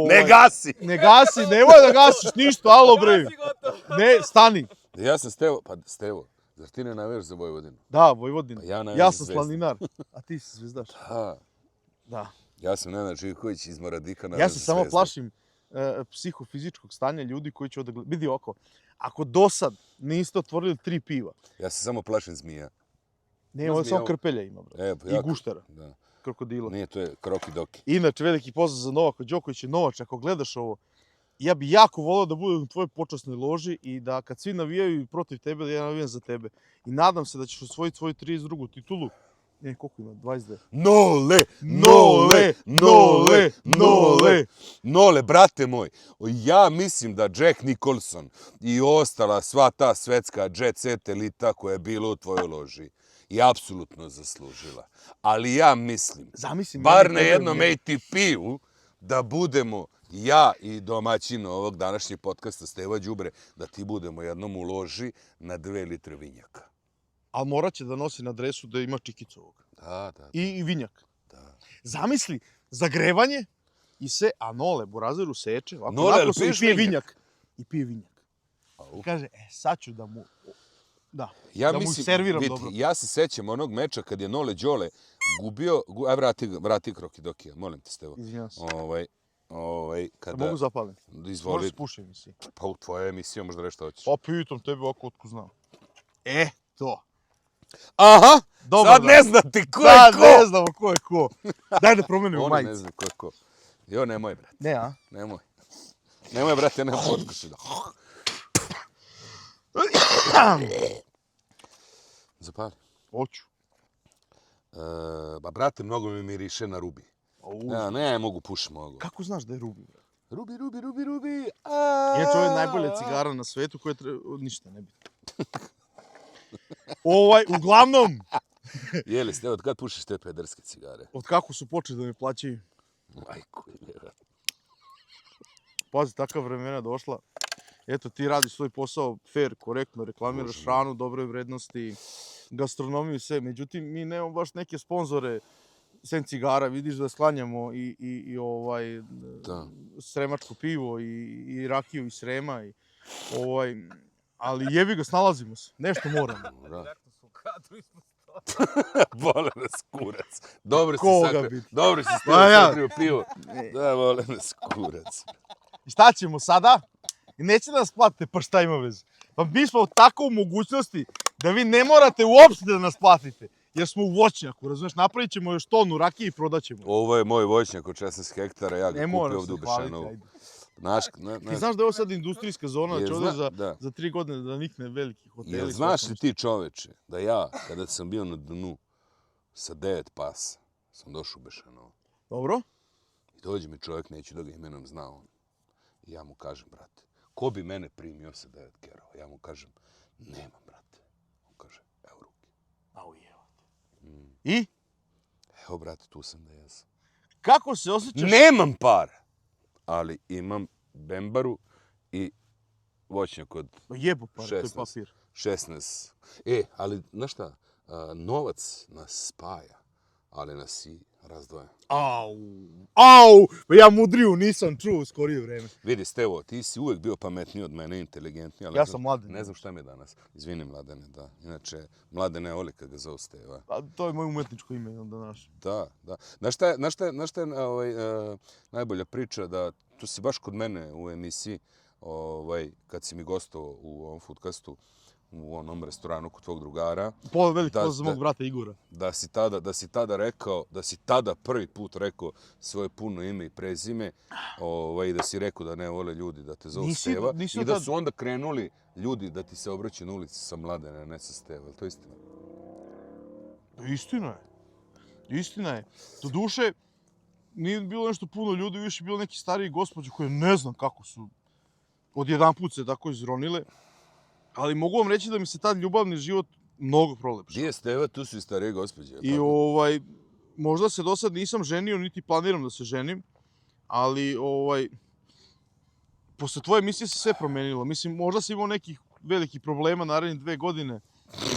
Ne gasi! Ne gasi, nemoj da gasiš ništa, alo bre. Gasi gotovo. Ne, stani. Ja sam Stevo, pa Stevo, zar ti ne navijaš za Vojvodinu? Da, Vojvodina. Pa ja navijam Ja za sam Zvezdu. slaninar, a ti si zvezdaš. Ha, Da. ja sam Nenad Živković iz Maradika. Ja se samo plašim psihofizičkog stanja ljudi koji će odagledati. Vidi oko, ako do sad niste otvorili 3 piva, Ja se samo plašim zmija. ne, ovo zmija samo krpelja ima, bre. Pa I guštera, Da. krokodila. Nije, to je Kroki Doki. Inače, veliki pozdrav za Novaka Đokovića. Novač, ako gledaš ovo, ja bi jako volao da budem u tvojoj počasnoj loži i da kad svi navijaju protiv tebe, da ja navijam za tebe. I nadam se da ćeš osvojiti svoju 32. titulu. Ne, koliko ima? 22. Nole! Nole, brate moj, ja mislim da Jack Nicholson i ostala sva ta svetska jet set elita koja je bila u tvojoj loži je apsolutno zaslužila. Ali ja mislim, Zamislim. bar na jednom ATP-u, da budemo ja i domaćin ovog današnjeg podcasta Steva Đubre, da ti budemo jednom u loži na 2 litre vinjaka. Ali morat će da nosi na dresu da ima čikicu ovog. Da. I vinjak. Da. Zamisli, zagrevanje i se, a Nole, Burazeru seče, ovako Nole, jel nakosu i piješ pije vinjak? vinjak. I pije vinjak. Au. I kaže, sad ću da mu... Da, Ja da mu mislim, serviram vidi, dobro. ja se sećam onog meča kad je Nole Đole gubio, vrati Kroki Dokija, molim te Stevo. Izvinjam se. Da kada... Mogu zapalim. Izvoli, Možeš puši emisiji. pa u tvojoj emisiji možda reći šta hoćeš. Pa pitam tebe ovako otko znam. To. Aha! Dobar Sad dan. ne zna ti ko je Sad ko! ne znamo ko je ko. Daj da promenimo Oni ne majicu. znaju ko je ko. Jo, nemoj, brate, Ne, a? nemoj. Nemoj, brate, nemoj potkuši da... Zapali. Hoću. Ba, brate, mnogo mi miriše na rubi. Ja ne mogu pušim mogu. Kako znaš da je Rubi? Rubi. Inače, ovo je najbolja cigara na svetu koja treba... Ništa, ne bitno. Uglavnom, Jeli ste, od kad pušiš te pederske cigare? od kako su počeli da me plaćaju, Majko, je. pazi, takva vremena došla. Eto, ti radiš svoj posao fair, korektno, reklamiraš Bože hranu, dobre vrednosti, gastronomiju i sve. Međutim, mi nemamo baš neke sponzore, sem cigara, vidiš da sklanjamo Da. sremačko pivo i rakiju iz Srema. Ali jebi ga, snalazimo se. Nešto moramo. Da. Zašto su u kadru ispod stola? Vole nas kurac. Dobro si Koga sakrio. biti? Dobro si Pa ja. sakrio pivo. Da, vole nas kurac. I šta ćemo sada? I neće da nas platite, pa šta ima veze? Pa mi smo tako u mogućnosti da vi ne morate uopšte da nas platite. Jer smo u voćnjaku, razumiješ? Napravit ćemo još tonu rakije i prodat ćemo. Ovo je moj voćnjak od 16 hektara, ja ga Ne kupio moram ovdje u se hvaliti, Bešanovu. ajde. Ti Ti znaš da je ovo sad industrijska zona, da će ovdje da. za 3 godine da nikne veliki hoteli. Jel znaš li ti, čoveče, da ja, kada sam bio na dnu sa 9 pasa, sam došao u Bešanovu. Dobro? I dođe mi čovjek, neću da ga imenom zna on. I ja mu kažem, brate, ko bi mene primio sa 9 kerova? Ja mu kažem, Nemam, brate. On kaže, evo ruke. Au jevate. Mm. I? Evo, brate, tu sam da jesam. Kako se osjećaš? Nemam para, ali imam bembaru i voćnjak od Jebo par, to je 16. papir. 16. Ali, znaš šta, novac nas spaja, ali nas i razdvaja. Au! Pa ja mudriju nisam čuo u skorije vreme. Vidi, Stevo, ti si uvek bio pametniji od mene, inteligentniji, ali Ja sam Mladen. ne znam šta mi je danas. Izvini, Mladene, da. Inače, Mladene voli kad ga zove Steva. A to je moje umetničko ime onda naš. Da. Znaš šta je najbolja priča, da tu si baš kod mene u emisiji, kad si mi gostovao u ovom foodcastu, u onom restoranu kod tvog drugara, Veliki pozdrav za mog brata Igora. da si tada rekao, da si tada prvi put rekao svoje puno ime i prezime, i da si rekao da ne vole ljudi da te zovu Steva, i da su onda krenuli ljudi da ti se obraćaju na ulici sa Mladene, ne sa Steva. Je li to istina? Istina je. Doduše, nije bilo nešto puno ljudi, više bilo neki stariji gospođe koje ne znam kako su odjedanput se tako izronile. Ali mogu vam reći da mi se tad ljubavni život mnogo prolepšao. Gdje je Steva, tu su i starije gospođe. I možda se do sad nisam ženio, niti planiram da se ženim, ali posle tvoje emisije se sve promenilo. Mislim, možda si imao nekih velikih problema narednih 2 godine.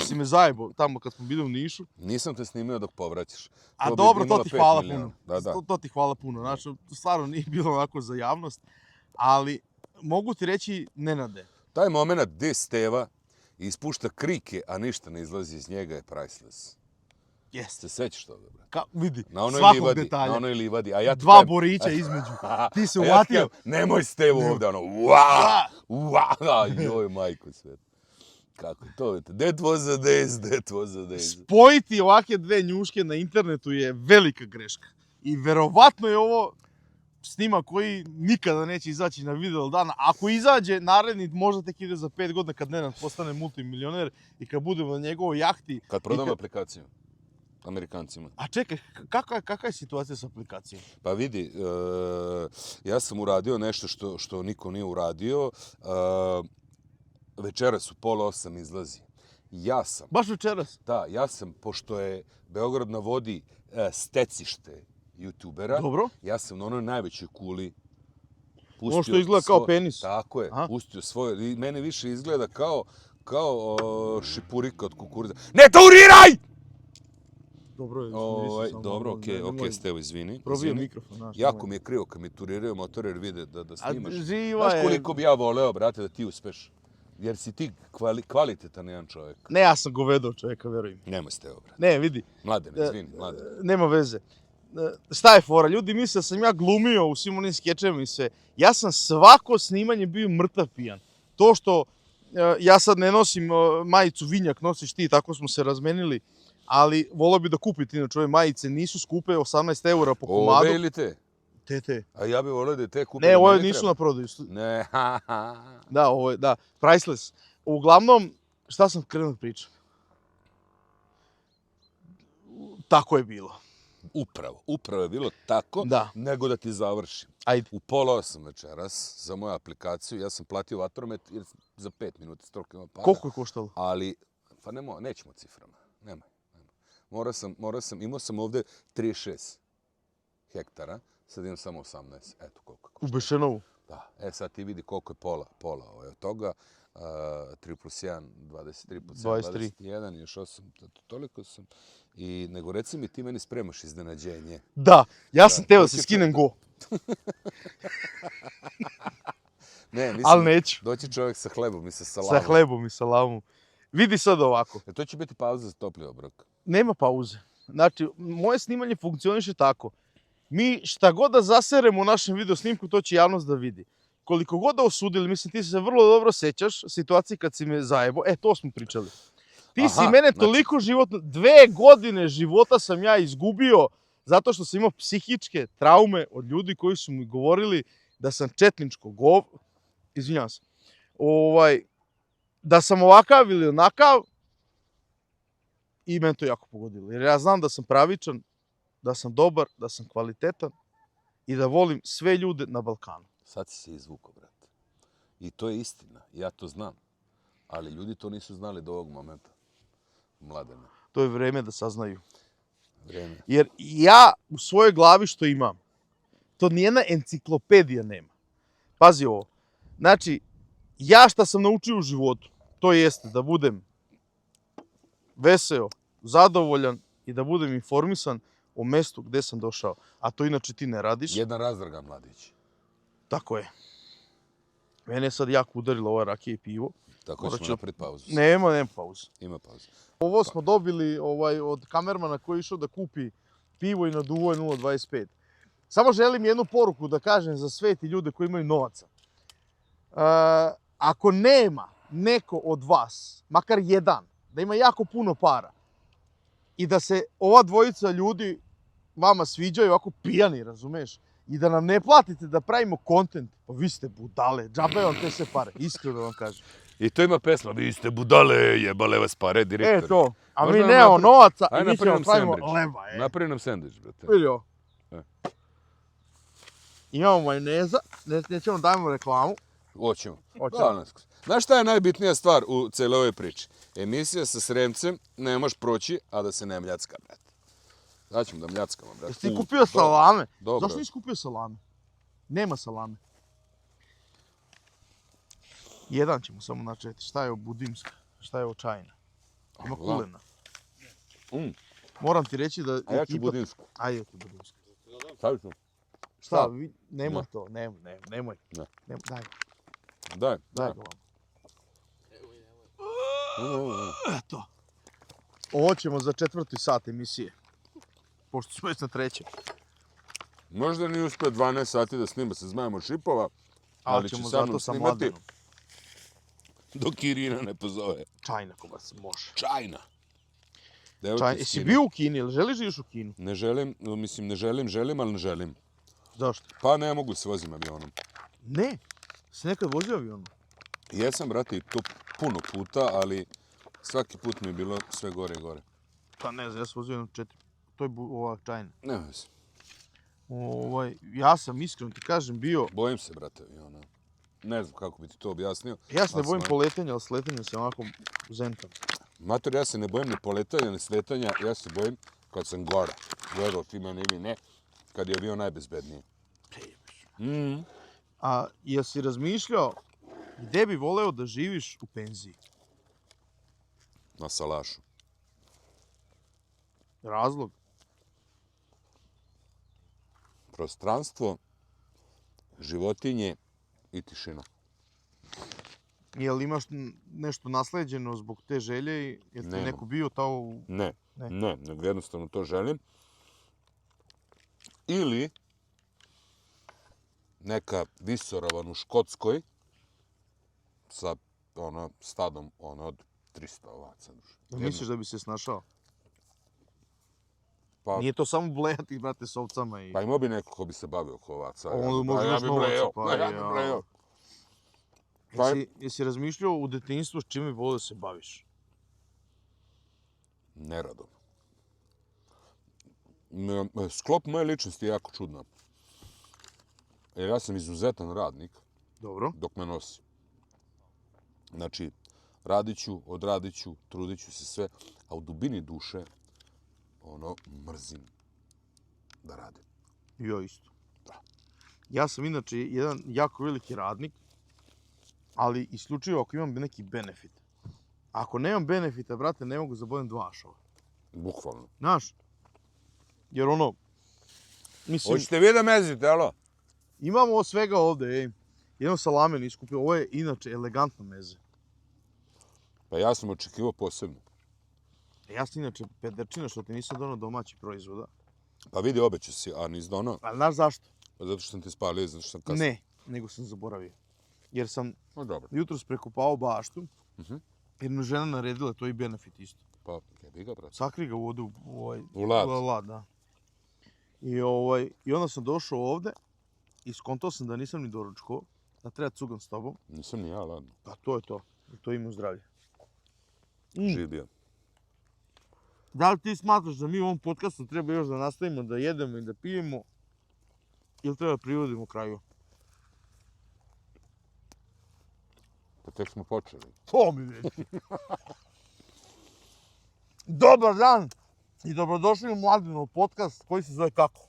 Si me zajebao tamo kad smo bili u Nišu. Nisam te snimio dok povraćaš. A dobro, to ti hvala puno. Da. To ti hvala puno. Znači, stvarno nije bilo onako za javnost. Ali mogu ti reći, Nenade. Taj moment gdje Steva ispušta krike, a ništa ne izlazi iz njega je priceless. Jeste. Se sećaš toga, bre? Vidi, Na onoj svakog livadi, detalja. na onoj livadi. A ja ti 2 kažem- borića između. Ti se a ja ti uvatio. kažem, nemoj Stevu ovdje, ono, joj, majko sve. Kako to, that was a days. Spojiti ovake 2 njuške na internetu je velika greška. I verovatno je ovo snimak koji nikada neće izaći na video dana. Ako izađe, naredni možda tek ide za 5 godina kad Nenad postane multimilioner i kad budemo na njegovoj jahti. Kad prodamo aplikaciju Amerikancima. A čekaj, kakva je situacija s aplikacijom? Pa vidi, ja sam uradio nešto što niko nije uradio. Večeras u 7:30 izlazi. Ja sam, Baš večeras? ja sam, pošto je Beograd na vodi stecište youtubera, Dobro. ja sam na onoj najvećoj kuli pustio... Ono što izgleda kao penis. Tako je, Aha. pustio svoje... I meni više izgleda kao šipurika od kukuruza. Ne turiraj! Dobro, Dobro, okej, Stevo, izvini. Probio mikrofon, znaš. Jako mi je krivo kad mi turiraju motor jer vide da snimaš. Živa Znaš je. koliko bi ja voleo, brate, da ti uspeš. Jer si ti kvalitetan jedan čovjek. Ne, ja sam govedao čovjeka, veruj mi. Nemoj Stevo, brate. Ne, vidi. Mladene, izvini, Mladene. Nema veze. Šta je fora? Ljudi misle da sam ja glumio u svim onim skečevima i sve. Ja sam svako snimanje bio mrtav pijan. To što ja sad ne nosim majicu Vinjak, nosiš ti, tako smo se razmenili. Ali volio bi da kupite, inače ove majice nisu skupe, 18 € po komadu. Ove ili te? Te. A ja bih volio da te kupim. Ne, ove nisu na prodaju. Ne, Da, ovo je, da, priceless. Uglavnom, šta sam krenuo da pričam? Tako je bilo. Upravo je bilo tako, Da. nego da ti završim. Ajde. U 7:30 večeras za moju aplikaciju, ja sam platio vatromet jer za 5 minuta stroke ima para. Koliko je koštalo? Ali, pa nećemo ciframa, nemoj. Imao sam ovdje 36 hektara, sad imam samo 18, eto koliko je U koštalo. Bešenovu? Da, sad ti vidi koliko je pola od toga. 3 plus 1, 23 plus 1, 23. 21, još 8, toliko sam. I nego reci mi, ti meni spremaš iznenađenje. Da, ja sam teo da doći se skinem go, Ne, mislim, ali neću. doći čovjek sa hlebom i sa salamom. Sa hlebom i salamom. Vidi sad ovako, To će biti pauza za topli obrok. nema pauze. Znači, moje snimanje funkcioniše tako. Mi šta god da zaseremo u našem video snimku, to će javnost da vidi. Koliko god da osudili, mislim, ti se vrlo dobro sećaš situacije kad si me zajebo. To smo pričali. Ti si mene toliko životno... 2 godine života sam ja izgubio zato što sam imao psihičke traume od ljudi koji su mi govorili da sam četničko izvinjavam se. Da sam ovakav ili onakav i mene to jako pogodilo. Jer ja znam da sam pravičan, da sam dobar, da sam kvalitetan i da volim sve ljude na Balkanu. Sad si se izvukao, brate. I to je istina, ja to znam. Ali ljudi to nisu znali do ovog momenta. Mladene. To je vreme da saznaju. Vreme. Jer ja u svojoj glavi što imam, to nijedna enciklopedija nema. Pazi ovo. Znači, ja šta sam naučio u životu, to jeste da budem veseo, zadovoljan i da budem informisan o mestu gde sam došao. A to inače ti ne radiš. Jedan razdraga mladić. Tako je. Mene je sad jako udarilo ova rakija i pivo. Tako Morat ćemo ću- napred pauzu. Nema pauze. Ima pauza. Ovo smo dobili od kamermana koji je išao da kupi pivo i naduvo je 0,25. Samo želim jednu poruku da kažem za svet i ljude koji imaju novaca. Ako nema neko od vas, makar jedan, da ima jako puno para i da se ova dvojica ljudi vama sviđaju ovako pijani, razumeš? I da nam ne platite da pravimo kontent, pa vi ste budale, džabe vam te sve pare, iskreno vam kažem. I to ima pesma, vi ste budale, jebale vas pare, direktor. To, a Možda mi nam nemamo napravi- novaca Ajde, i mi ćemo napravi nam pravimo sendvič. leva, Napravi nam sendvič, brate. Vidi ovo. E. Imamo majoneza, nećemo dajemo reklamu. Hoćemo. Hoćemo. Znaš šta je najbitnija stvar u cijeloj ovoj priči? Emisija sa Sremcem ne može proći, a da se ne mljacka, brate. Sad ćemo da mljackamo, brate. Jesi ti kupio salame? Dobro. Zašto nisi kupio salame? Nema salame. Jedan ćemo samo načeti. Šta je ovo budimska? Šta je ovo čajna? Ima Da. kulena. Mm. Moram ti reći da... A ja ću ipak- budinsku. Ajde ti budimska. Stavit ću. Šta? Nemoj Ne. to, nemoj. Ne. Daj, Daj. daj ga vam. Mm. Eto. Ovo ćemo za 4. sat emisije. Pošto smo već na 3. Možda nije uspio 12 sati da snima sa Zmajem od šipova, Ali ćemo zato sa Mladenom. dok Irina ne pozove. Čajna kovac, može. Čajna. Jesi bio u Kini ili želiš da ideš u Kinu? Ne želim, mislim ne želim, ali ne želim. Zašto? Pa ne mogu se vozim avionom. Ne. Si nekad vozio avionom? Jesam, brate, i to puno puta, ali svaki put mi je bilo sve gore i gore. Pa ne znam, ja sam vozio jedno 4. To je ova čajna. Ne vezi. Ja sam iskreno ti kažem bio... Bojim se, brate, aviona. Ne znam kako bi ti to objasnio. Ja se ne ali bojim sam- poletanja, ali sletanja se onako zentam. Mater, ja se ne bojim ni poletanja, ni sletanja, ja se bojim kad sam gore. Gledao ti mene ili ne, kad je bio najbezbedniji. Mm. A jesi razmišljao gde bi voleo da živiš u penziji? Na salašu. Razlog? Prostranstvo, životinje i tišina. Jel imaš nešto nasleđeno zbog te želje? Jel ti Nemam. neko bio tamo? Ne, Ne. ne, nego jednostavno to želim. Ili neka visoravan u Škotskoj sa stadom od 300 ovaca. Misliš da bi se snašao? Pa, Nije to samo blejati, brate, s ovcama i... pa imao bi neko ko bi se bavio oko ovaca. Onda možda ja imaš bi novaca, blejao, pa ja bi ja. blejao. Pa- Jesi razmišljao u detinjstvu s čime bi voleo da se baviš? Neradom. Sklop moje ličnosti je jako čudna. Jer ja sam izuzetan radnik Dobro. dok me nosi. Znači, radit ću, odradit ću, trudit ću se sve, a u dubini duše, mrzim da radim. Ja isto. Da. Ja sam inače jedan jako veliki radnik, ali isključivo ako imam neki benefit. Ako nemam benefita, brate, ne mogu zabojem 2 ašova. Bukvalno. Znaš? Jer mislim, Hoćete vi da mezite, alo? imamo ovo svega ovde, Jedno salame nisi kupio, ovo je inače elegantno meze. Pa ja sam očekivao posebno. Ja sam inače pederčina što ti nisam donao domaći proizvoda. Pa vidi, obećao si, a nisi donao. Ali znaš zašto? Pa zato što sam ti spalio, zato što sam kasno. Ne, nego sam zaboravio. Jer sam No dobro. jutros prekopao baštu, Mhm. jer mi žena naredila, to je i benefit isto. Pa, jebi ga, brate. Sakri ga u vodu U lad. u lad, da. I onda sam došao ovde i skontao sam da nisam ni doručkao, da treba cugam s tobom. Nisam ni ja, ladno. Pa to je to. I to ima zdravlje. Živ bio. Da li ti smatraš da mi u ovom podcastu treba još da nastavimo da jedemo i da pijemo ili treba da privodimo kraju? Pa tek smo počeli. To mi reći. Dobar dan i dobrodošli u Mladenov podcast koji se zove kako?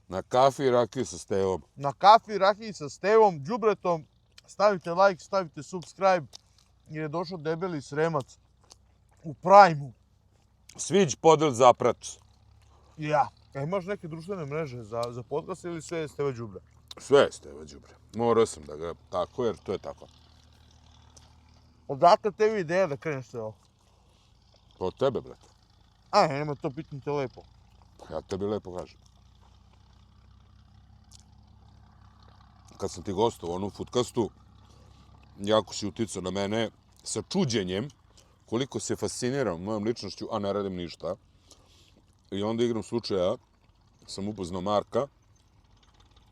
Na kafi i rakiji sa Stevom. Na kafi, rakiji sa Stevom, đubretom. Stavite like, stavite subscribe jer je došao debeli Sremac u Prime-u. Sviđ, podel, zaprat. Ja. Imaš neke društvene mreže za podcast ili sve je Steva đubre? Sve je Steva đubre. Morao sam da ga tako, jer to je tako. Odakle tebi ideja da kreneš sve ovo? To od tebe, brate. Nema to, pitam te lepo. Ja tebi lepo kažem. Kad sam ti gostovao u onom foodcastu, jako si uticao na mene sa čuđenjem koliko se fasciniram mojom ličnošću, a ne radim ništa. I onda igram slučaja sam upoznao Marka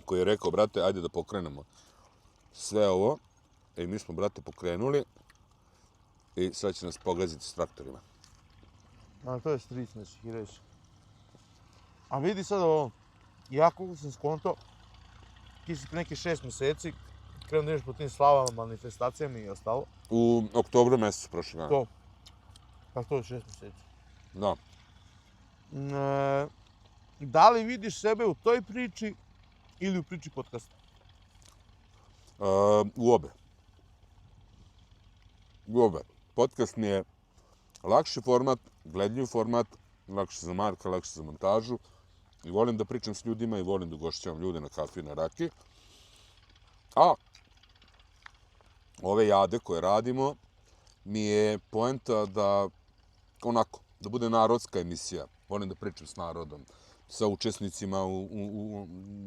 koji je rekao, brate, ajde da pokrenemo sve ovo. I mi smo, brate, pokrenuli i sad će nas pogaziti s traktorima. To je stric, nećeš i reći. A vidi sad ovo, ja koliko sam skonto, ti si pre neki 6 mjeseci krenuo da ideš po tim slavama, manifestacijama i ostalo. U oktobru mjesecu prošle godine. To. Pa to je 6 mjeseci. Da. Da li vidiš sebe u toj priči ili u priči podcasta? U obe. U obe. Podcast mi je lakši format, gledljiv format, lakši za Marka, lakši za montažu. I volim da pričam s ljudima i volim da ugošćavam ljude na kafi i na raki. A ove jade koje radimo mi je poenta da onako, da bude narodska emisija. Volim da pričam s narodom, sa učesnicima,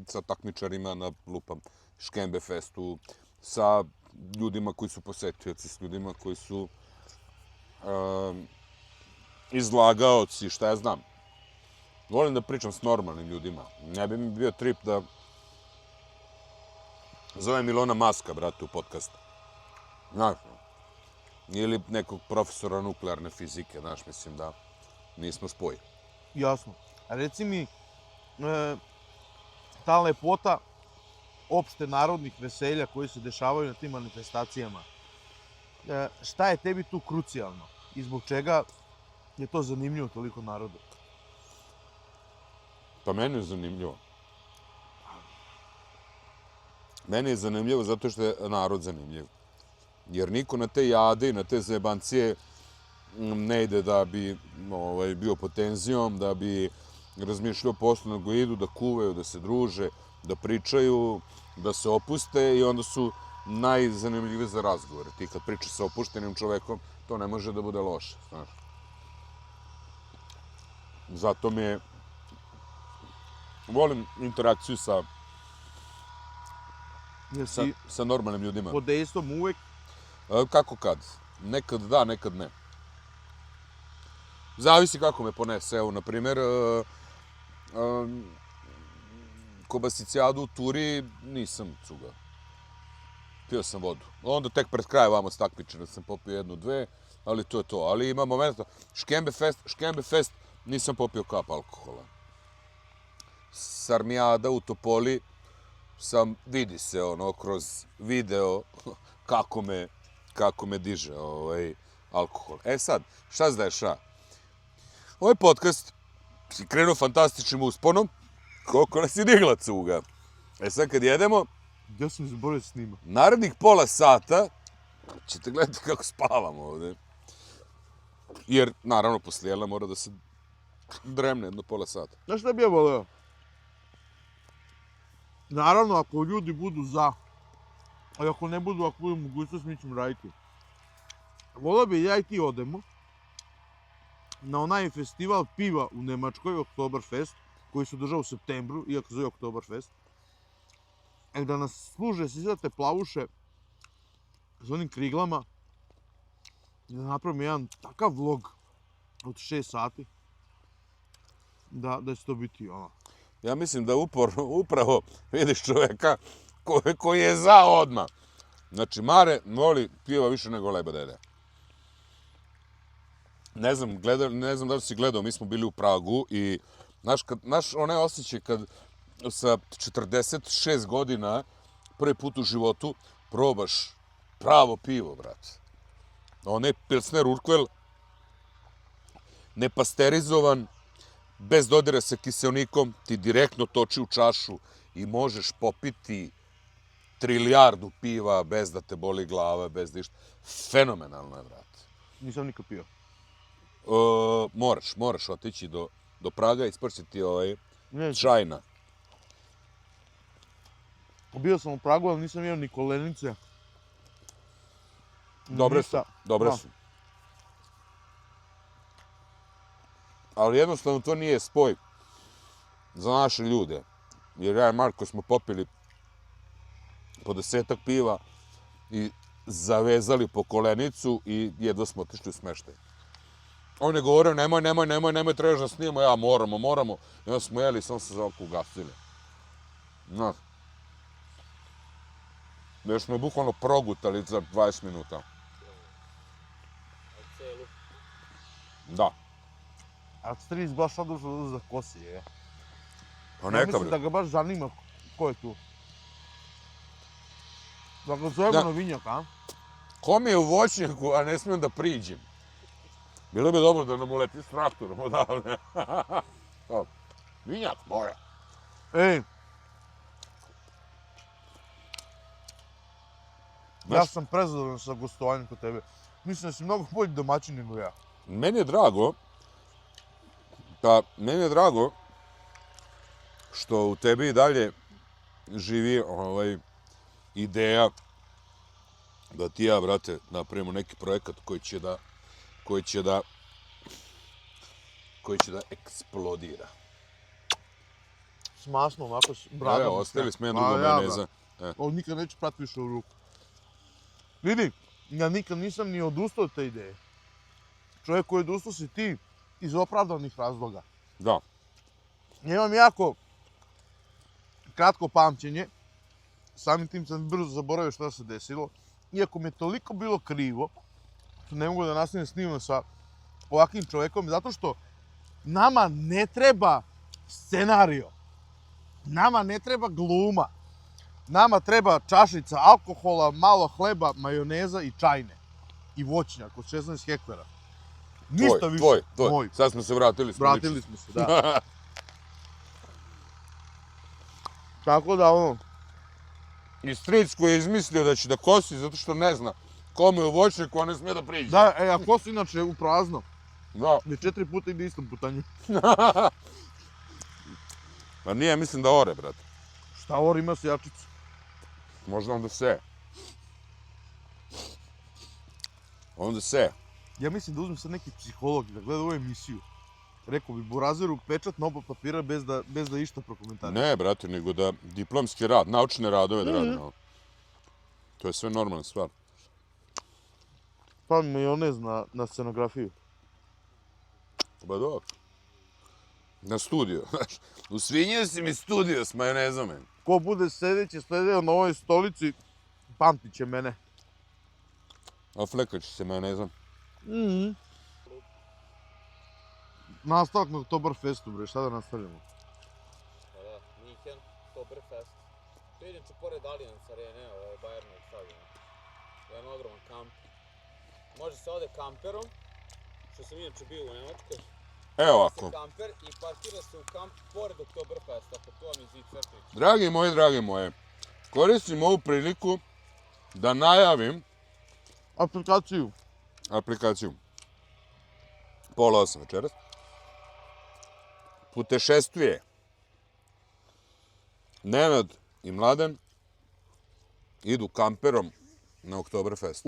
sa takmičarima na lupam Škembe festu, sa ljudima koji su posetioci, s ljudima koji su izlagaoci, šta ja znam. Volim da pričam s normalnim ljudima. Ne bi mi bio trip da zovem Ilona Maska, brate, u podcast. Znaš, ili nekog profesora nuklearne fizike, znaš, mislim da nismo spoj. Jasno. A reci mi, ta lepota opšte narodnih veselja koji se dešavaju na tim manifestacijama, šta je tebi tu krucijalno i zbog čega je to zanimljivo toliko narodu? Pa meni je zanimljivo. Meni je zanimljivo zato što je narod zanimljiv. Jer niko na te jade i na te zajebancije ne ide da bi bio pod tenzijom, da bi razmišljao poslu, nego idu da kuvaju, da se druže, da pričaju, da se opuste i onda su najzanimljiviji za razgovore. Ti kad pričaš sa opuštenim čovekom, to ne može da bude loše, znaš. Zato mi je... Volim interakciju sa normalnim ljudima. Pod dejstvom uvek? Kako kad? Nekad da, nekad ne. Zavisi kako me ponese. Evo, na primjer, kobasicijadu u Turi nisam cugao. Pio sam vodu. Onda tek pred kraj vamo s takmičara sam popio jednu, dve, ali to je to. Ali ima momenta, Škembe fest nisam popio kap alkohola. Sarmijada u Topoli vidi se kroz video kako me diže alkohol. E sad, šta se dešava? Ovaj podcast si krenuo fantastičnim usponom, koliko nas je digla cuga. E sad kad jedemo, Ja sam izborio snima. narednih pola sata ćete gledati kako spavam ovde. Jer, naravno, posle jela mora da se dremne jedno pola sata. Znaš šta bi ja voleo? Naravno, ako ljudi budu za, a ako ne budu, ako budu mogućnost, mi ćemo raditi. Voleo bi ja i ti odemo na onaj festival piva u Nemačkoj, Oktoberfest, koji se održava u septembru, iako zove Oktoberfest. Da nas služe sisate plavuše s onim kriglama i da napravimo jedan takav vlog od 6 sati da će to biti ono. Ja mislim da upravo vidiš čoveka koji je za odmah. Znači, Mare voli piva više nego leba dede. Ne znam da li si gledao, mi smo bili u Pragu i znaš onaj osjećaj kad sa 46 godina prvi put u životu probaš pravo pivo, brate. Onaj Pilsner Urquell, nepasterizovan, bez dodira sa kiselnikom, ti direktno toči u čašu i možeš popiti trilijardu piva bez da te boli glava, bez da išta. Fenomenalno je, brate. Nisam nikad pio. Moraš otići do Praga i ispršiti Neću. čajna. Bio sam u Pragu, ali nisam jeo ni kolenice. Dobre su, dobre Da. su. Ali jednostavno to nije spoj za naše ljude. Jer ja i Marko smo popili po 10 piva i zavezali po kolenicu i jedva smo otišli u smeštaj. On je govorio, nemoj, trebaš da snimamo, ja moramo. I onda smo jeli, samo se za oko ugasili. Znaš. Još smo je bukvalno progutali za 20 minuta. Celu. Da. A stric baš sad ušao za kosi, je. Pa Ja neka mislim bre. da ga baš zanima ko je tu. Da ga zovemo Da. na vinjak, a? Ko mi je u voćnjaku, a ne smijem da priđem? Bilo bi dobro da nam uleti s traktorom odavde. O, vinjak, more. Ej! Ja Znaš, sam prezadovoljan sa gostovanjem kod tebe. Mislim da si mnogo bolji domaćin nego ja. meni je drago što u tebi i dalje živi ideja da ti ja, brate, napravimo neki projekat koji će da eksplodira. S masnom, ovako s bradom. Evo, ostavili smo jednu drugu majoneza. Ovo nikad neću prati više u ruku. Vidi, ja nikad nisam ni odustao od te ideje. Čovjek koji je odustao si ti iz opravdanih razloga. Da. Ja imam jako kratko pamćenje. Samim tim sam brzo zaboravio šta se desilo. Iako mi je toliko bilo krivo, što ne mogu da nastavim snimam sa ovakvim čovjekom, zato što nama ne treba scenario. Nama ne treba gluma. Nama treba čašica alkohola, malo hleba, majoneza i čajne. I voćnjak od 16 hektara. Ništa više. Tvoj. Moj. Sad smo se vratili. Vratili smo se, da. Tako da ono, I stric koji je izmislio da će da kosi zato što ne zna kome u voćnjaku, a ne smije da priđe. da, ako su inače u prazno, Da. je 4 puta ide istom putanju. Pa nije, mislim da ore, brate. Šta ovo ima sjačicu? Možda onda se. Onda se. Ja mislim da uzmem sad neki psiholog da gleda ovu emisiju. Rekao bi Burazeru pečat na oba papira bez da išta prokomentariš. Ne, brate, nego da diplomski rad, naučne radove da radimo. To je sve normalna stvar. Pa majonez na scenografiju. Pa dobro. Na studio, znaš. Usvinjio si mi studio s majonezom, men. Ko bude sedeo na ovoj stolici, pamtit će mene. A flekat će se majonezom. Nastavak na Oktoberfestu, bre, šta da nastavljamo? Pa da, Minhen, Oktoberfest. To je inače pored Allianz Arene, Bayernovog stadiona. Jedan ogroman kamp. Može se ode kamperom, što sam inače bio u Nemačkoj. Evo ovako. Kamper i parkira se u kamp pored Oktoberfesta, pa to vam je zid crtić. Dragi moje, koristim ovu priliku da najavim aplikaciju. 7:30 večeras. Putešestvuje. Nenad i Mladen idu kamperom na Oktoberfest.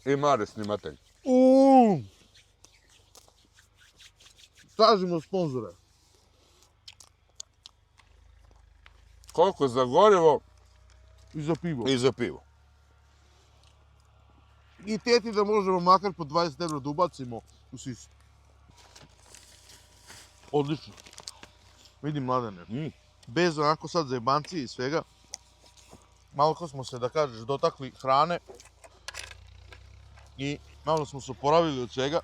I Mare snimatelj. Tražimo sponzore. Koliko za gorivo I za pivo. i za pivo. I teti da možemo makar po 20 € da ubacimo u sisu. Odlično. Vidi, Mladene, bez onako sad zajebancije i svega, malo ko smo se, da kažeš, dotakli hrane i malo smo se oporavili od svega,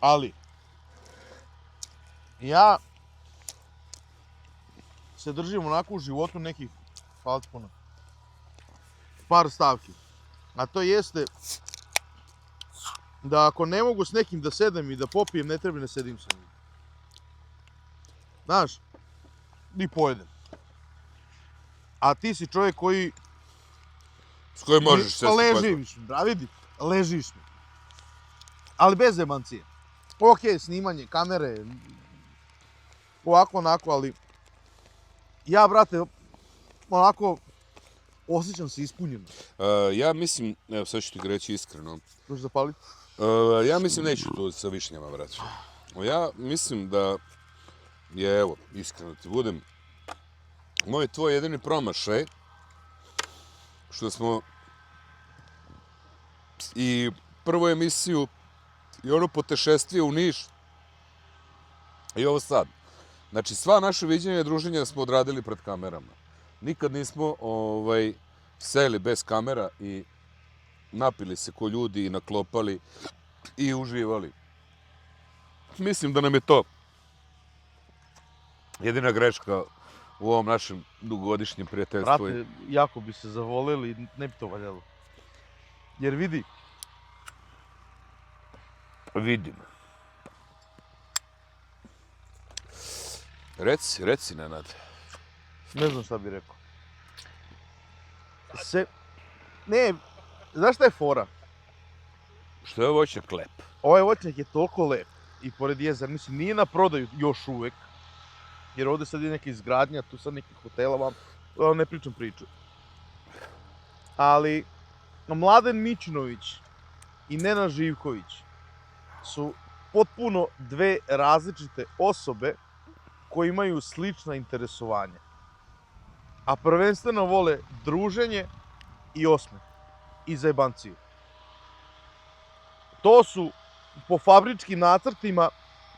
ali ja se držim onako u životu nekih hvala ti puno. Par stavki. A to jeste da ako ne mogu s nekim da sedem i da popijem, ne treba ne sedim sa njim. Znaš, i pojedem. A ti si čovjek koji... S kojim možeš Pa sesti ležiš, bra, vidi, ležiš mi. Ali bez zebancije. Ok, snimanje, kamere, ovako, onako, ali... Ja, brate, onako, osjećam se ispunjeno. Ja mislim, evo sad ću ti reći iskreno, Možeš zapaliti? ja mislim neću tu sa višnjama, brate. Ja mislim da je, evo, iskreno ti budem, moj tvoj jedini promašaj, što smo i prvu emisiju i ono putešestvije u Niš i ovo sad. Znači, sva naša viđenja i druženja smo odradili pred kamerama. Nikad nismo seli bez kamera i napili se ko ljudi i naklopali i uživali. Mislim da nam je to jedina greška u ovom našem dugogodišnjem prijateljstvu. Brate, jako bi se zavoleli i ne bi to valjalo. Jer vidi, Vidim. Reci, Nenad. ne znam šta bi rekao. Ne, znaš šta je fora? Što je voćnjak lep? Ovaj voćnjak je toliko lep i pored jezera, mislim, nije na prodaju još uvek. Jer ovdje sad je neka izgradnja, tu sad nekih hotela vam, ne pričam priču. Ali Mladen Mićunović i Nenad Živković su potpuno dve različite osobe koje imaju slična interesovanja. A prvenstveno vole druženje i osmeh i zajebanciju. To su po fabričkim nacrtima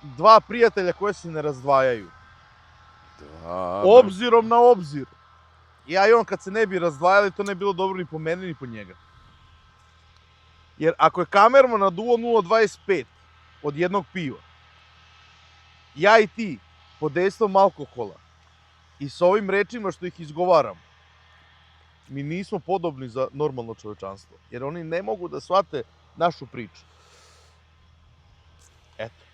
dva prijatelja koje se ne razdvajaju. Obzirom na obzir. Ja i on kad se ne bi razdvajali, to ne bi bilo dobro ni po mene ni po njega. Jer ako je kamerman naduo 0,25 od jednog piva, ja i ti pod dejstvom alkohola i sa ovim rečima što ih izgovaram, mi nismo podobni za normalno čovečanstvo. Jer oni ne mogu da shvate našu priču. Eto.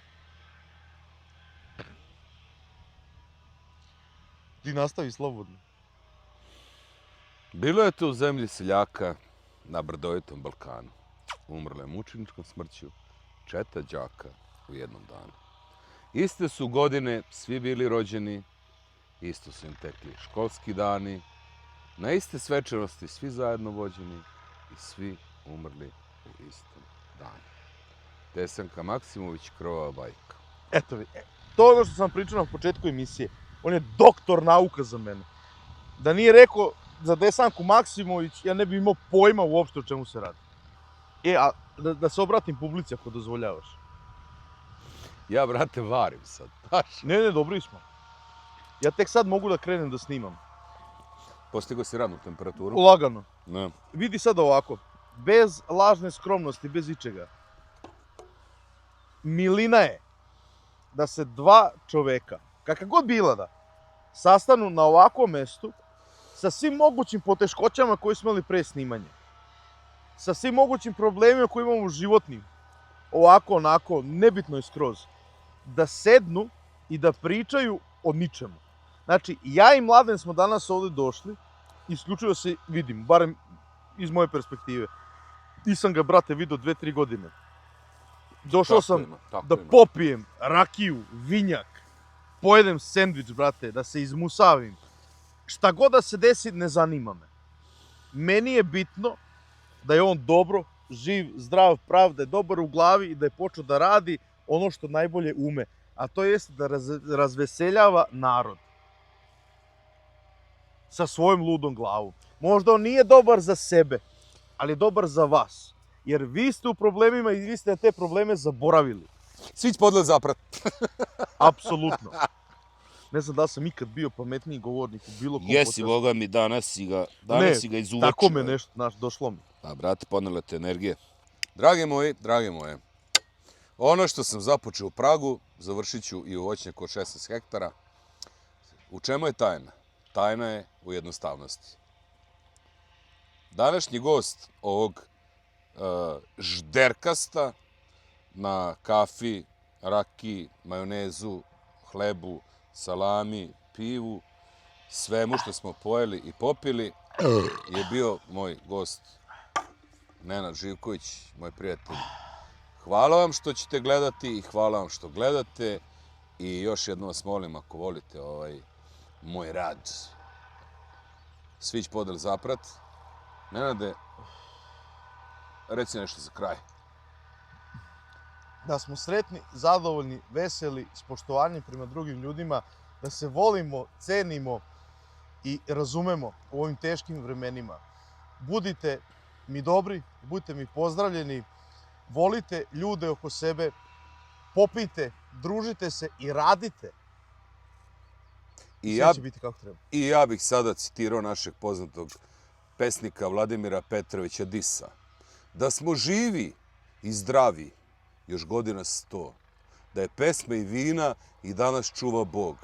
Ti nastavi slobodno. Bilo je to u zemlji seljaka na brdovitom Balkanu. Umrla je mučeničkom smrću četa đaka u jednom danu. Iste su godine svi bili rođeni, isto su im tekli školski dani, na iste svečanosti svi zajedno vođeni i svi umrli u istom danu. Desanka Maksimović, Krvava bajka. Eto vi, to je ono što sam pričao na početku emisije. On je doktor nauka za mene. Da nije rekao za Desanku Maksimović, ja ne bi imao pojma uopšte o čemu se radi. A da se obratim publici ako dozvoljavaš. Ja, brate, varim sad. Baš. Ne, dobri smo. Ja tek sad mogu da krenem da snimam. Postigo si radnu temperaturu. Lagano. Ne. Vidi sad ovako. Bez lažne skromnosti, bez ičega. Milina je da se dva čoveka, kakva god bila da, sastanu na ovakvom mestu sa svim mogućim poteškoćama koje smo imali pre snimanja. Sa svim mogućim problemima koje imamo u životnim. Ovako, onako, nebitno je skroz. Da sednu i da pričaju o ničemu. Znači, ja i Mladen smo danas ovdje došli, isključivo se vidim, barem iz moje perspektive. Nisam ga, brate, vidio 2-3 godine. Došao sam da popijem rakiju, vinjak, pojedem sendvič, brate, da se izmusavim. Šta god da se desi, ne zanima me. Meni je bitno da je on dobro, živ, zdrav, prav, da je dobar u glavi i da je počeo da radi ono što najbolje ume. A to jest da razveseljava narod. Sa svojom ludom glavom. Možda on nije dobar za sebe, ali je dobar za vas. Jer vi ste u problemima i vi ste na te probleme zaboravili. Svić podle zaprat. Apsolutno. Ne znam da sam ikad bio pametniji govornik u bilo kom Jesi, boga mi, danas si ga izuvačio. Tako me nešto, došlo mi. Pa, brate, ponele te energije. Drage moje, ono što sam započeo u Pragu, završit ću i u voćnjaku od 16 hektara. U čemu je tajna? tajna je u jednostavnosti. Današnji gost ovog žderkasta na kafi, rakiji, majonezu, hlebu, salami, pivu, svemu što smo pojeli i popili je bio moj gost Nenad Živković, moj prijatelj. Hvala vam što ćete gledati i hvala vam što gledate i još jednom vas molim ako volite moj rad. Svić podel zaprat. Nenade, reci nešto za kraj. Da smo sretni, zadovoljni, veseli, s poštovanjem prema drugim ljudima, da se volimo, cenimo i razumemo u ovim teškim vremenima. Budite mi dobri, budite mi pozdravljeni, volite ljude oko sebe, popijte, družite se i radite. Sve će biti kako treba. I ja bih sada citirao našeg poznatog pesnika Vladimira Petrovića Disa. Da smo živi i zdravi još godina 100, da je pesme i vina i danas čuva Bog,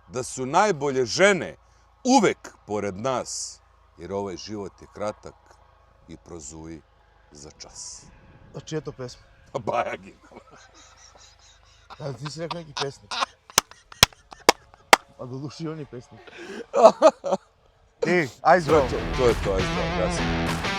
da su najbolje žene uvek pored nas, jer ovaj život je kratak i prozuji za čas. A čija je to pesma? Bajagin. Da, ti si rekao neki pesnik. A do duši on je pesnik. Ajde, zdravo. To je to, ajde zdravo. Ja sam...